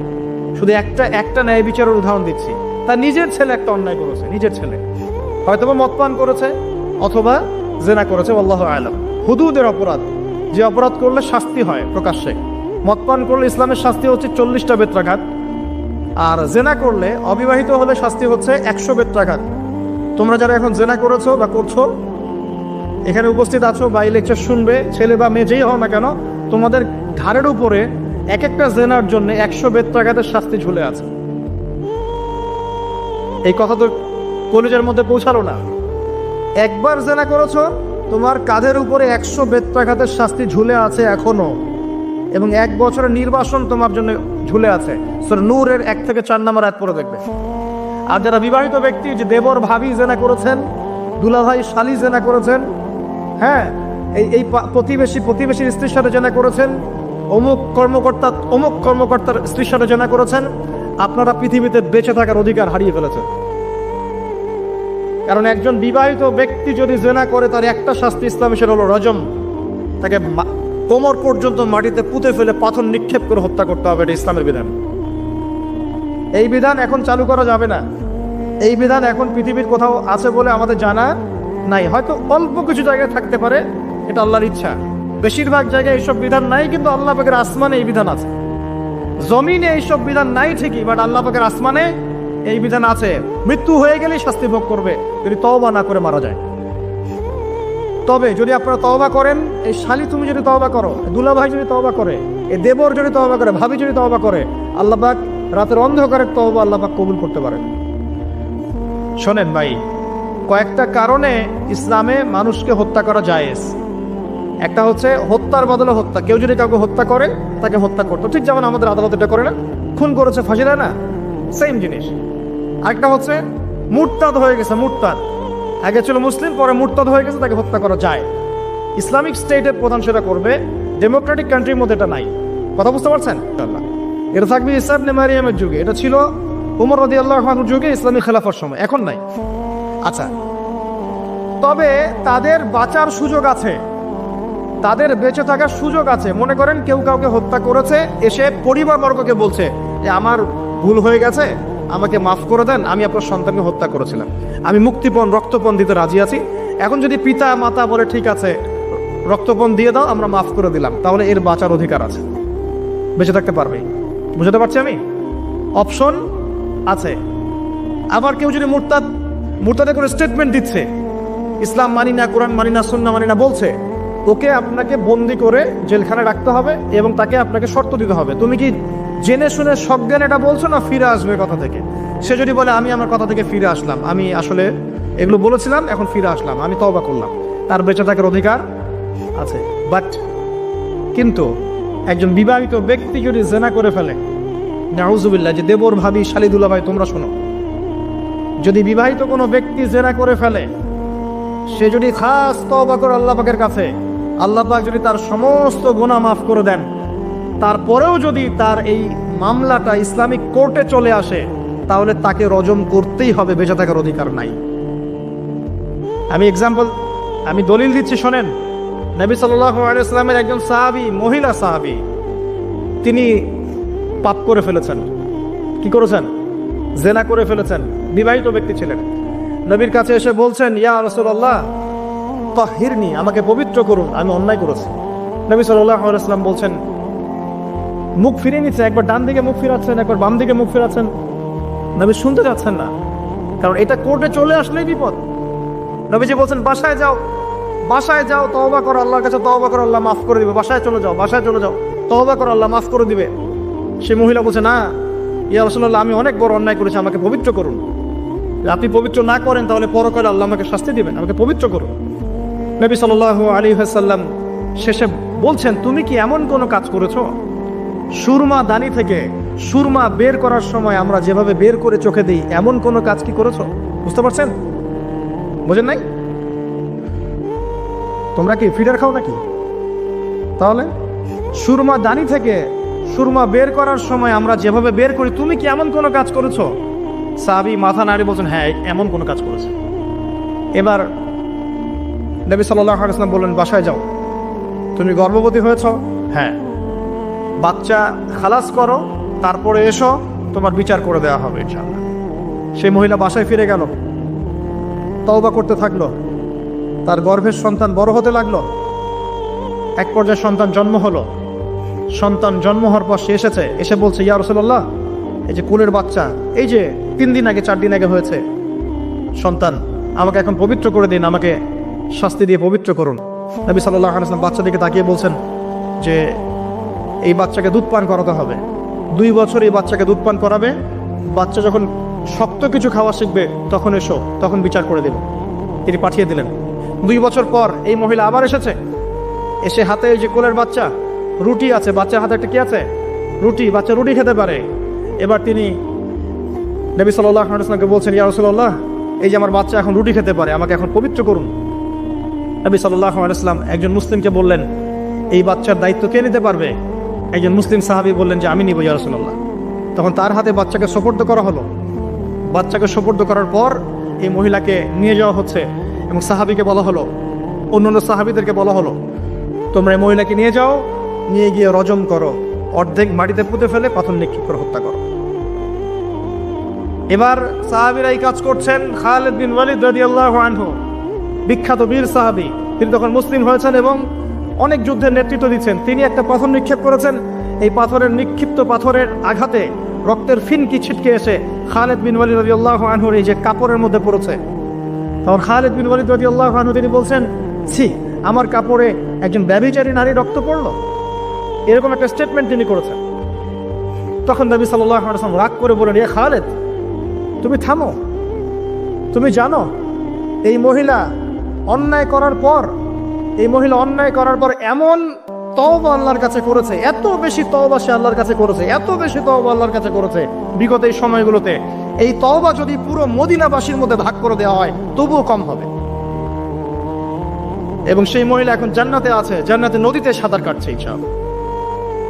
শুধু একটা ন্যায় বিচারের উদাহরণ দিচ্ছি। তার নিজের ছেলে একটা অন্যায় করেছে, নিজের ছেলে হয়তোবা মদপান করেছে অথবা জেনা করেছে, আল্লাহু আ'লাম। হুদুদের অপরাধ, যে অপরাধ করলে শাস্তি হয় প্রকাশ্যে। মদপান করলে ইসলামের শাস্তি হচ্ছে 40টা বেত্রাঘাত, আর জেনা করলে, অবিবাহিত হলে শাস্তি হচ্ছে 100 বেত্রাঘাত। তোমরা যারা এখন জেনা করেছো বা করছো, এখানে উপস্থিত আছো বা এই লেকচার শুনবে, ছেলে বা মেয়ে যেই হও না কেন, তোমাদের ঘাড়ের উপরে একটা জেনার জন্য 100 বেত্রাঘাতের শাস্তি ঝুলে আছে। এই কথা তো কলেজের মধ্যে পৌঁছালো না। একবার জেনা করেছো, তোমার কাঁধের উপরে 100 বেত্রাঘাতের শাস্তি ঝুলে আছে এখনো, এবং 1 বছরের নির্বাসন তোমার জন্য ঝুলে আছে। সূরা নূরের 1 থেকে 4 নম্বর আয়াত পড়ে দেখবে। আর যারা বিবাহিত ব্যক্তি, যে দেবর ভাবি জেনা করেছেন, দুলাভাই শালি জেনা করেছেন, হ্যাঁ, এই প্রতিবেশীর স্ত্রীর সাথে জেনা করেছেন, অমুক কর্মকর্তার স্ত্রীর সাথে জেনা করেছেন, আপনারা পৃথিবীতে বেঁচে থাকার অধিকার হারিয়ে ফেলেছেন। কারণ একজন বিবাহিত ব্যক্তি যদি জেনা করে, তার একটা শাস্তি ইসলামে, সেটা হলো রজম, তাকে কোমর পর্যন্ত মাটিতে পুঁতে ফেলে পাথর নিক্ষেপ করে হত্যা করতে হবে, এটা ইসলামের বিধান। এই বিধান এখন চালু করা যাবে না। এই বিধান এখন পৃথিবীর কোথাও আছে বলে আমাদের জানা নাই। হয়তো অল্প কিছু জায়গায় থাকতে পারে, এটা আল্লাহর ইচ্ছা। বেশিরভাগ জায়গায় এইসব বিধান নাই, কিন্তু আল্লাহ পাকের আসমানে এই বিধান আছে। জমিনে এইসব বিধান নাই ঠিকই, বাট আল্লাহ পাকের আসমানে এই বিধান আছে। মৃত্যু হয়ে গেলেই শাস্তি ভোগ করবে যদি তওবা না করে মারা যায়। তবে যদি আপনারা তওবা করেন, এই শালি তুমি যদি তওবা করো, দুলা ভাই যদি তওবা করে, এই দেবর যদি তওবা করে, ভাবি যদি তওবা করে, আল্লাহ পাক রাতের অন্ধকারের তওবা আল্লাহ পাক কবুল করতে পারেন। শোনেন ভাই, কয়েকটা কারণে ইসলামে মানুষকে হত্যা করা জায়েজ। একটা হচ্ছে হত্যার বদলে হত্যা। কেউ যদি কাউকে হত্যা করে, তাকে হত্যা করতো, ঠিক যেমন আমাদের আদালত এটা করে না, খুন করেছে ফাঁসি দেয় না, সেম জিনিস। আরেকটা হচ্ছে মুরতাদ হয়ে গেছে, মুরতাদ আগে ছিল মুসলিম, পরে মুরতাদ হয়ে গেছে, তাকে হত্যা করা যায়। ইসলামিক স্টেটের প্রধান সেটা করবে, ডেমোক্রেটিক কান্ট্রির মধ্যে এটা নাই। কথা বুঝতে পারছেন? এটা থাকবে ঈসা ইবনে মারিয়ামের যুগে, এটা ছিল উমর রাদিয়াল্লাহু আনহুর যুগে, ইসলামী খেলাফার সময়, এখন নাই। আচ্ছা, তবে তাদের বাঁচার সুযোগ আছে, তাদের বেঁচে থাকার সুযোগ আছে। মনে করেন কেউ কাউকে হত্যা করেছে, এসে পরিবারবর্গকে বলছে যে আমার ভুল হয়ে গেছে, আমাকে মাফ করে দেন, আমি আপনার সন্তানকে হত্যা করেছিলাম, আমি মুক্তিপণ রক্তপণ দিতে রাজি আছি। এখন যদি পিতা মাতা বলে ঠিক আছে রক্তপণ দিয়ে দাও, আমরা মাফ করে দিলাম, তাহলে এর বাঁচার অধিকার আছে, বেঁচে থাকতে পারবে। বুঝতে পারছি আমি? অপশন আছে। আবার কেউ যদি মুরতাদে করে স্টেটমেন্ট দিচ্ছে, ইসলাম মানি না, কোরআন মানি না, সুন্নাহ মানি না বলছে, ওকে আপনাকে বন্দি করে জেলখানায় রাখতে হবে এবং তাকে আপনাকে শর্ত দিতে হবে, তুমি কি জেনে শুনে সজ্ঞান এটা বলছো না ফিরে আসবে কথা থেকে। সে যদি বলে আমি আমার কথা থেকে ফিরে আসলাম, আমি আসলে এগুলো বলেছিলাম, এখন ফিরে আসলাম, আমি তওবা করলাম, তার বেঁচে থাকার অধিকার আছে। বাট কিন্তু একজন বিবাহিত ব্যক্তি যদি জেনা করে ফেলে, নাউজুবিল্লাহ, যে দেবর ভাবি শালিদুল্লাহ ভাই তোমরা শোনো, যদি বিবাহিত কোনো ব্যক্তি জেনা করে ফেলে, সে যদি খাস তওবা করে আল্লাহ পাকের কাছে, আল্লাহ পাক যদি তার সমস্ত গুনাহ মাফ করে দেন, তারপরেও যদি তার এই মামলাটা ইসলামিক কোর্টে চলে আসে, তাহলে তাকে রজম করতেই হবে, বেঁচে থাকার অধিকার নাই। আমি দলিল দিচ্ছি, শোনেন। নবী সাল্লাল্লাহু আলাইহি ওয়াসাল্লামের একজন সাহাবী, মহিলা সাহাবী, তিনি পাপ করে ফেলেছেন। কি করেছেন? জেনা করে ফেলেছেন, বিবাহিত ব্যক্তি ছিলেন। নবীর কাছে এসে বলছেন, ইয়া রাসূলুল্লাহ তাহিরনি, আমাকে পবিত্র করুন, আমি অন্যায় করেছি। নবী সাল্লাল্লাহু আলাইহি ওয়াসাল্লাম বলছেন, মুখ ফিরিয়ে নিচ্ছে, একবার ডান দিকে মুখ ফিরাচ্ছেন, একবার বাম দিকে মুখ ফিরাচ্ছেন। নবী শুনতে যাচ্ছেন না, কারণ এটা কোর্টে চলে আসলেই বিপদ। নবীজি বলছেন, বাসায় যাও, বাসায় যাও, তওবা করো, আল্লাহর কাছে তওবা করো, আল্লাহ মাফ করে দিবে। বাসায় চলে যাও, বাসায় চলে যাও, তওবা করো, আল্লাহ মাফ করে দিবে। সে মহিলা বলছে, না ইয়া রাসূলুল্লাহ, আমি অনেক বড় অন্যায় করেছি, আমাকে পবিত্র করুন। আপনি পবিত্র না করেন তাহলে পরকালে আল্লাহ আমাকে শাস্তি দিবেন, আমাকে পবিত্র করুন। নবী সাল্লাল্লাহু আলাইহি ওয়াসাল্লাম শেষে বলছেন, তুমি কি এমন কোনো কাজ করেছো? সুরমা দানি থেকে সুরমা বের করার সময় আমরা যেভাবে বের করে চোখে দিই, এমন কোনো কাজ কি করেছো? বুঝতে পারছেন? বোঝেন নাই? তোমরা কি ফিডার খাও নাকি? তাহলে সুরমা দানি থেকে সুরমা বের করার সময় আমরা যেভাবে বের করি, তুমি কি এমন কোনো কাজ করেছো? সাহাবী মাথা নাড়িয়ে বলছেন, হ্যাঁ এমন কোনো কাজ করেছে। এবার নবী সাল্লাল্লাহু আলাইহি ওয়াসাল্লাম বললেন, বাসায় যাও, তুমি গর্ভবতী হয়েছ, হ্যাঁ, বাচ্চা খালাস করো, তারপরে এসো, তোমার বিচার করে দেওয়া হবে ইনশাআল্লাহ। সেই মহিলা বাসায় ফিরে গেল, তওবা করতে থাকলো, তার গর্ভের সন্তান বড় হতে লাগলো। এক পর্যায়ে সন্তান জন্ম হলো। সন্তান জন্ম হওয়ার পর সে এসে বলছে, ইয়া রাসূলুল্লাহ, এই যে কোলের বাচ্চা, এই যে 3 দিন আগে 4 দিন আগে হয়েছে সন্তান, আমাকে এখন পবিত্র করে দিন, আমাকে শাস্তি দিয়ে পবিত্র করুন। নবী সাল্লাল্লাহু আলাইহি ওয়াসাল্লাম বাচ্চা দিকে তাকিয়ে বলছেন যে এই বাচ্চাকে দুধ পান করাতে হবে, 2 বছর এই বাচ্চাকে দুধ পান করাবে, বাচ্চা যখন শক্ত কিছু খাওয়া শিখবে তখন এসো, তখন বিচার করে দেব। তিনি পাঠিয়ে দিলেন। 2 বছর পর এই মহিলা আবার এসে হাতে এই যে কোলের বাচ্চা, রুটি আছে, বাচ্চার হাতে একটা কি আছে? রুটি, বাচ্চা রুটি খেতে পারে। এবার তিনি নবী সাল্লাল্লাহু আলাইহি ওয়াসাল্লামকে বলছেন, ইয়া রাসূলুল্লাহ, এই যে আমার বাচ্চা এখন রুটি খেতে পারে, আমাকে এখন পবিত্র করুন। নবী সাল্লাল্লাহু আলাইহি ওয়াসাল্লাম একজন মুসলিমকে বললেন, এই বাচ্চার দায়িত্ব কে নিতে পারবে? একজন মুসলিম সাহাবী বললেন যে আমি নিব ইয়া রাসূলুল্লাহ। তখন তার হাতে বাচ্চাকে সুপর্দ করা হলো। বাচ্চাকে সুপর্দ করার পর এই মহিলাকে নিয়ে যাওয়া হচ্ছে এবং সাহাবীকে বলা হলো, অন্যান্য সাহাবীদেরকে বলা হলো তোমরা এই মহিলাকে নিয়ে যাও, নিয়ে গিয়ে রজম করো, অর্ধেক মাটিতে পুঁতে ফেলে পাথর নিক্ষেপ করে হত্যা করো। এবার সাহাবীরা এই কাজ করছেন। খালিদ বিন ওয়ালিদ রাদিয়াল্লাহু আনহু, বিখ্যাত বীর সাহাবী, তিনি তখন মুসলিম হয়েছেন এবং অনেক যুদ্ধের নেতৃত্ব দিচ্ছেন। তিনি একটা পাথর নিক্ষেপ করেছেন। এই পাথরের নিক্ষিপ্ত পাথরের আঘাতে রক্তের ফিনকি ছিটকে এসে খালিদ বিন ওয়ালিদ রাদিয়াল্লাহু আনহুর এই যে কাপড়ের মধ্যে পড়েছে। তখন খালিদ বিন ওয়ালিদ রাদিয়াল্লাহু আনহু তিনি বলছেন, ছি, আমার কাপড়ে একজন ব্যভিচারী নারী রক্ত পড়লো, এরকম একটা স্টেটমেন্ট তিনি করেছেন। তখন নবী সাল্লাল্লাহু আলাইহি ওয়াসাল্লাম রাগ করে বলেন, এ খালিদ, তুমি থামো। তুমি জানো এই মহিলা অন্যায় করার পর এমন তওবা আল্লাহর কাছে করেছে, এত বেশি তওবা সে আল্লাহর কাছে করেছে, এত বেশি তওবা আল্লাহর কাছে করেছে বিগত এই সময়গুলোতে, এই তওবা যদি পুরো মদিনাবাসীর মধ্যে ভাগ করে দেওয়া হয় তবুও কম হবে। এবং সেই মহিলা এখন জান্নাতে আছে, জান্নাতে নদীতে সাঁতার কাটছে। ইনশাআল্লাহ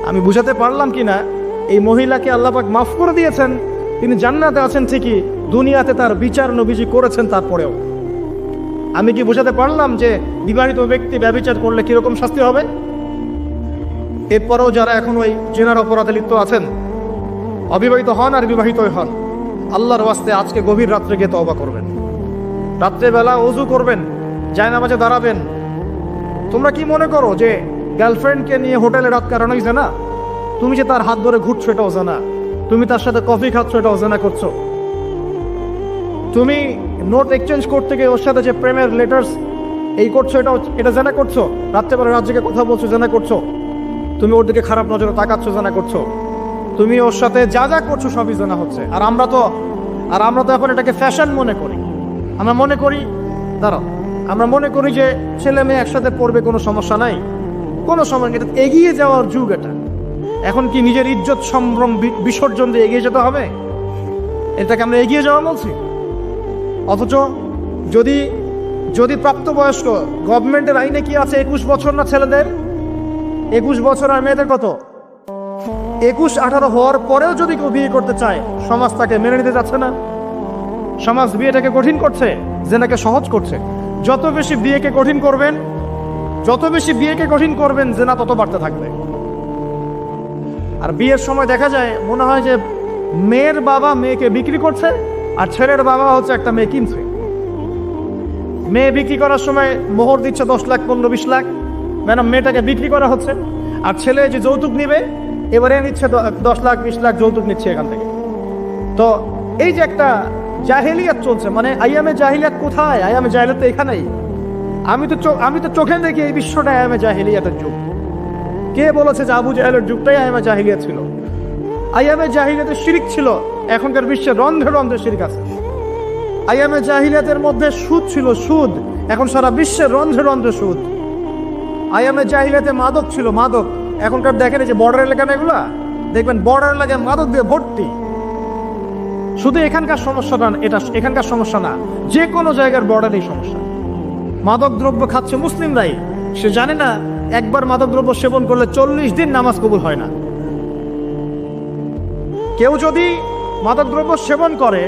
আমি বুঝাতে পারলাম কিনা, এই মহিলাকে আল্লাহ পাক মাফ করে দিয়েছেন, তিনি জান্নাতে আছেন ঠিকই, দুনিয়াতে তার বিচার নবীজি করেছেন তারপরেও। আমি কি বুঝাতে পারলাম যে বিবাহিত ব্যক্তি ব্যভিচার করলে কিরকম শাস্তি হবে? এরপরেও যারা এখন ওই জেনার অপরাধে লিপ্ত আছেন, অবিবাহিত হন আর বিবাহিতই হন, আল্লাহর ওয়াস্তে আজকে গভীর রাত্রে গিয়ে তওবা করবেন, রাত্রেবেলা ওযু করবেন, জায়নামাজে দাঁড়াবেন। তোমরা কি মনে করো যে গার্লফ্রেন্ডকে নিয়ে হোটেলে রাত কাটানোই জানা? তুমি যে তার হাত ধরে ঘুরছো এটাও জানা, তুমি তার সাথে কফি খাচ্ছ এটাও জানা করছো, তুমি নোট এক্সচেঞ্জ করতে গিয়ে ওর সাথে যে প্রেমের লেটার্স এই করছো এটা জানা করছো, রাত্রেবেলা রাত জেগে কথা বলছো জানা করছো, তুমি ওর দিকে খারাপ নজরে তাকাচ্ছ জানা করছো, তুমি ওর সাথে যা যা করছো সবই জানা হচ্ছে। আর আমরা তো এখন এটাকে ফ্যাশন মনে করি। আমরা মনে করি যে ছেলে মেয়ে একসাথে পড়বে, কোনো সমস্যা নাই, কোনো সময় এটা এগিয়ে যাওয়ার যুগ। এটা এখন কি নিজের ইজ্জত সম্ভ্রম বিসর্জন দিয়ে এগিয়ে যেতে হবে? এটাকে আমরা এগিয়ে যাওয়া বলছি। অথচ যদি প্রাপ্তবয়স্ক, গভর্নমেন্টের আইনে কি আছে 21 বছর না ছেলেদের, 21 বছর, আর মেয়েদের কত 21-18 হওয়ার পরেও যদি কেউ বিয়ে করতে চায়, সমাজ তাকে মেনে নিতে যাচ্ছে না। সমাজ বিয়েটাকে কঠিন করছে, জেনাকে সহজ করছে। যত বেশি বিয়েকে কঠিন করবেন জেনা তত বাড়তে থাকবে। আর বিয়ের সময় দেখা যায় মনে হয় যে মেয়ের বাবা মেয়েকে বিক্রি করছে, আর ছেলের বাবা হচ্ছে একটা মেয়ে কিনছে। মেয়ে বিক্রি করার সময় মোহর দিচ্ছে 10 লাখ 15-20 লাখ, ম্যাডাম মেয়েটাকে বিক্রি করা হচ্ছে। আর ছেলে যে যৌতুক নিবে এবারে নিচ্ছে 10 লাখ 20 লাখ যৌতুক নিচ্ছে এখান থেকে। তো এই যে একটা জাহেলিয়াত চলছে, মানে আইয়ামে জাহিলিয়াত কোথায়? আইয়ামে জাহিলিয়াত তো এখানেই। আমি তো চোখে দেখি এই বিশ্বটা আইয়ামে জাহিলিয়াতের যুগ। কে বলেছে যে আবু জাহেলের যুগটাই আইয়ামে জাহিলিয়াত ছিল? আইয়ামে জাহিলিয়াতে শিরক ছিল, এখনকার বিশ্বে রন্ধ্রে রন্ধ্রে শিরক আছে। আইয়ামে জাহিলিয়াতের মধ্যে সুদ ছিল, সুদ, এখন সারা বিশ্বের রন্ধ্রে রন্ধ্রে সুদ। আইয়ামে জাহিলিয়াতে মাদক ছিল, মাদক, এখনকার দেখেন যে বর্ডার এলাকা না, এগুলা দেখবেন বর্ডার এলাকায় মাদক দিয়ে ভর্তি। শুধু এখানকার সমস্যা না, যে কোনো জায়গার বর্ডারেই সমস্যা। মাদক দ্রব্য খাচ্ছে মুসলিমরাই, সে জানে না একবার মাদক দ্রব্য সেবন করলে 40 দিন নামাজ কবুল হয় না। কেউ যদি মাদক দ্রব্য সেবন করে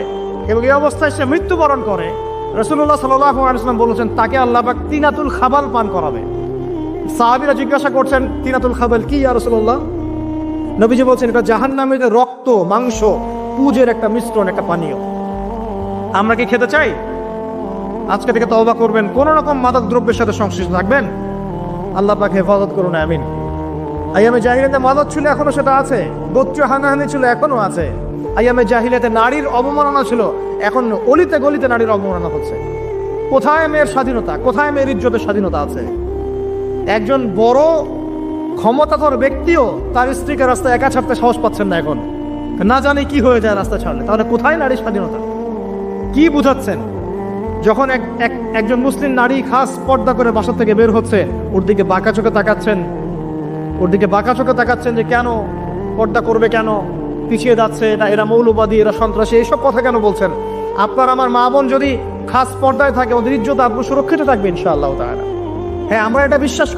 এবং এই অবস্থায় সে মৃত্যুবরণ করে, রাসূলুল্লাহ সাল্লাল্লাহু আলাইহি ওয়াসাল্লাম বলেছেন তাকে আল্লাহ পাক তিনাতুল খাবাল পান করাবে। সাহাবীরা জিজ্ঞাসা করছেন, তিনাতুল খাবাল কি ইয়া রাসূলুল্লাহ? নবীজি বলছেন এটা জাহান্নামের রক্ত, মাংস, পুজের একটা মিশ্রণ, একটা পানীয়। আমরা কি খেতে চাই? আজকে থেকে তওবা করবেন, কোন রকম মাদক দ্রব্যের সাথে সংশ্লিষ্ট থাকবেন, আল্লাহ পাক হেফাজত করুন, আমিন। আইয়ামে জাহিলিয়াতে মাদক ছিল, এখনো সেটা আছে। গোত্রীয় হানাহানি ছিল, এখনো আছে। আইয়ামে জাহিলিয়াতে নারীর অবমাননা ছিল, এখন অলিতে গলিতে নারীর অবমাননা হচ্ছে। কোথায় মেয়ের স্বাধীনতা, কোথায় মেয়ের ইজ্জতের স্বাধীনতা আছে? একজন বড় ক্ষমতাধর ব্যক্তিও তার স্ত্রীকে রাস্তায় একা ছাড়তে সাহস পাচ্ছেন না এখন, না জানি কি হয়ে যায় রাস্তা ছাড়লে। তাহলে কোথায় নারীর স্বাধীনতা? কি বুঝাচ্ছেন? যখন একজন মুসলিম নারী খাস পর্দা করে বাসা থেকে বের হচ্ছে, ওর দিকে বাঁকা চোখে তাকাচ্ছেন যে কেন পর্দা করবে, কেন পিছিয়ে যাচ্ছে, এরা মৌলবাদী, এরা সন্ত্রাসী, এইসব কথা কেন বলছেন? আপনার আমার মা বোন যদি খাস পর্দায় থাকে, ওদের ইজ্জত আপনি সুরক্ষিত থাকবে ইনশাআল্লাহ তাআলা। হ্যাঁ, আমরা এটা বিশ্বাস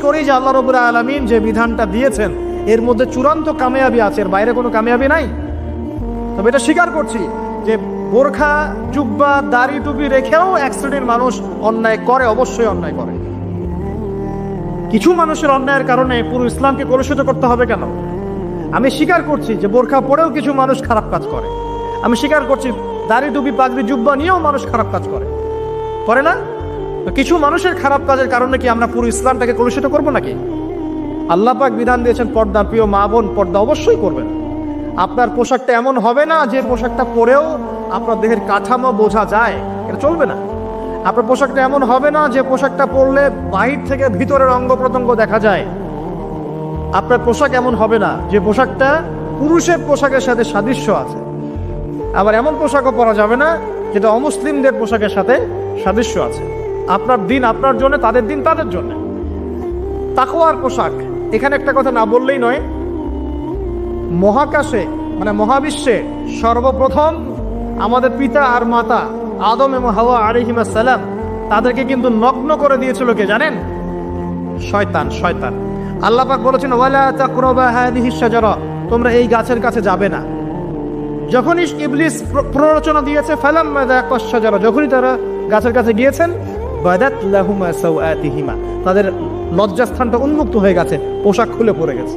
করি যে আল্লাহ রাব্বুল আলামিন যে বিধানটা দিয়েছেন এর মধ্যে চূড়ান্ত কামিয়াবি আছে, এর বাইরে কোনো কামিয়াবি নাই। তবে এটা স্বীকার করছি যে বোরখা, জুব্বা, দাড়ি টুপি রেখেও এক শ্রেণীর মানুষ অন্যায় করে, অবশ্যই অন্যায় করে। কিছু মানুষের অন্যায়ের কারণে পুরো ইসলামকে কলুষিত করতে হবে কেন? আমি স্বীকার করছি যে বোরখা পরেও কিছু মানুষ খারাপ কাজ করে। আমি স্বীকার করছি দাড়ি টুপি পাগড়ি জুব্বা নিয়েও মানুষ খারাপ কাজ করে না? তো কিছু মানুষের খারাপ কাজের কারণে কি আমরা পুরো ইসলামটাকে কলুষিত করবো নাকি? আল্লাহ পাক বিধান দিয়েছেন পর্দা, প্রিয় মা বোন পর্দা অবশ্যই করবেন। আপনার পোশাকটা এমন হবে না যে পোশাকটা পরেও আপনার দেহের কাঠামো বোঝা যায়, এটা চলবে না। আপনার পোশাকটা এমন হবে না যে পোশাকটা পরলে বাহির থেকে ভিতরের অঙ্গ প্রত্যঙ্গ দেখা যায়। আপনার পোশাক এমন হবে না যে পোশাকটা পুরুষের পোশাকের সাথে সাদৃশ্য আছে। আবার এমন পোশাকও পরা যাবে না যেটা অমুসলিমদের পোশাকের সাথে সাদৃশ্য আছে। আপনার দিন আপনার জন্য, তাদের দিন তাদের জন্য। তাকওয়ার পোশাক, এখানে একটা কথা না বললেই নয়। মহাকাশে মানে মহাবিশ্বে সর্বপ্রথম আমাদের পিতা আর মাতা আদম এবং হাওয়া আলাইহিস সালাম, তাদেরকে কিন্তু নগ্ন করে দিয়েছিল কে জানেন? শয়তান। আল্লাহ পাক বলেছেন ওয়ালা তাকরাবা হাযিহিস শাজারা, তোমরা এই গাছের কাছে যাবে না। যখনই ইবলিস প্ররোচনা দিয়েছে ফালাম্মা যাকাশ শাজারা, যখনই তারা গাছের কাছে গিয়েছেন বাদাত লাহুমা সাওআতিহিমা, তাদের লজ্জাস্থানটা উন্মুক্ত হয়ে গেছে, পোশাক খুলে পড়ে গেছে।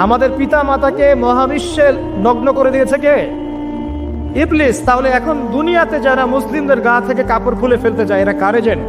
আমাদের পিতা মাতাকে মহাবিশ্বে নগ্ন করে দিয়েছে কে? ইবলিস। তাহলে এখন দুনিয়াতে যারা মুসলিমদের গা থেকে কাপড় খুলে ফেলতে যায়, এরা কার এজেন্ট?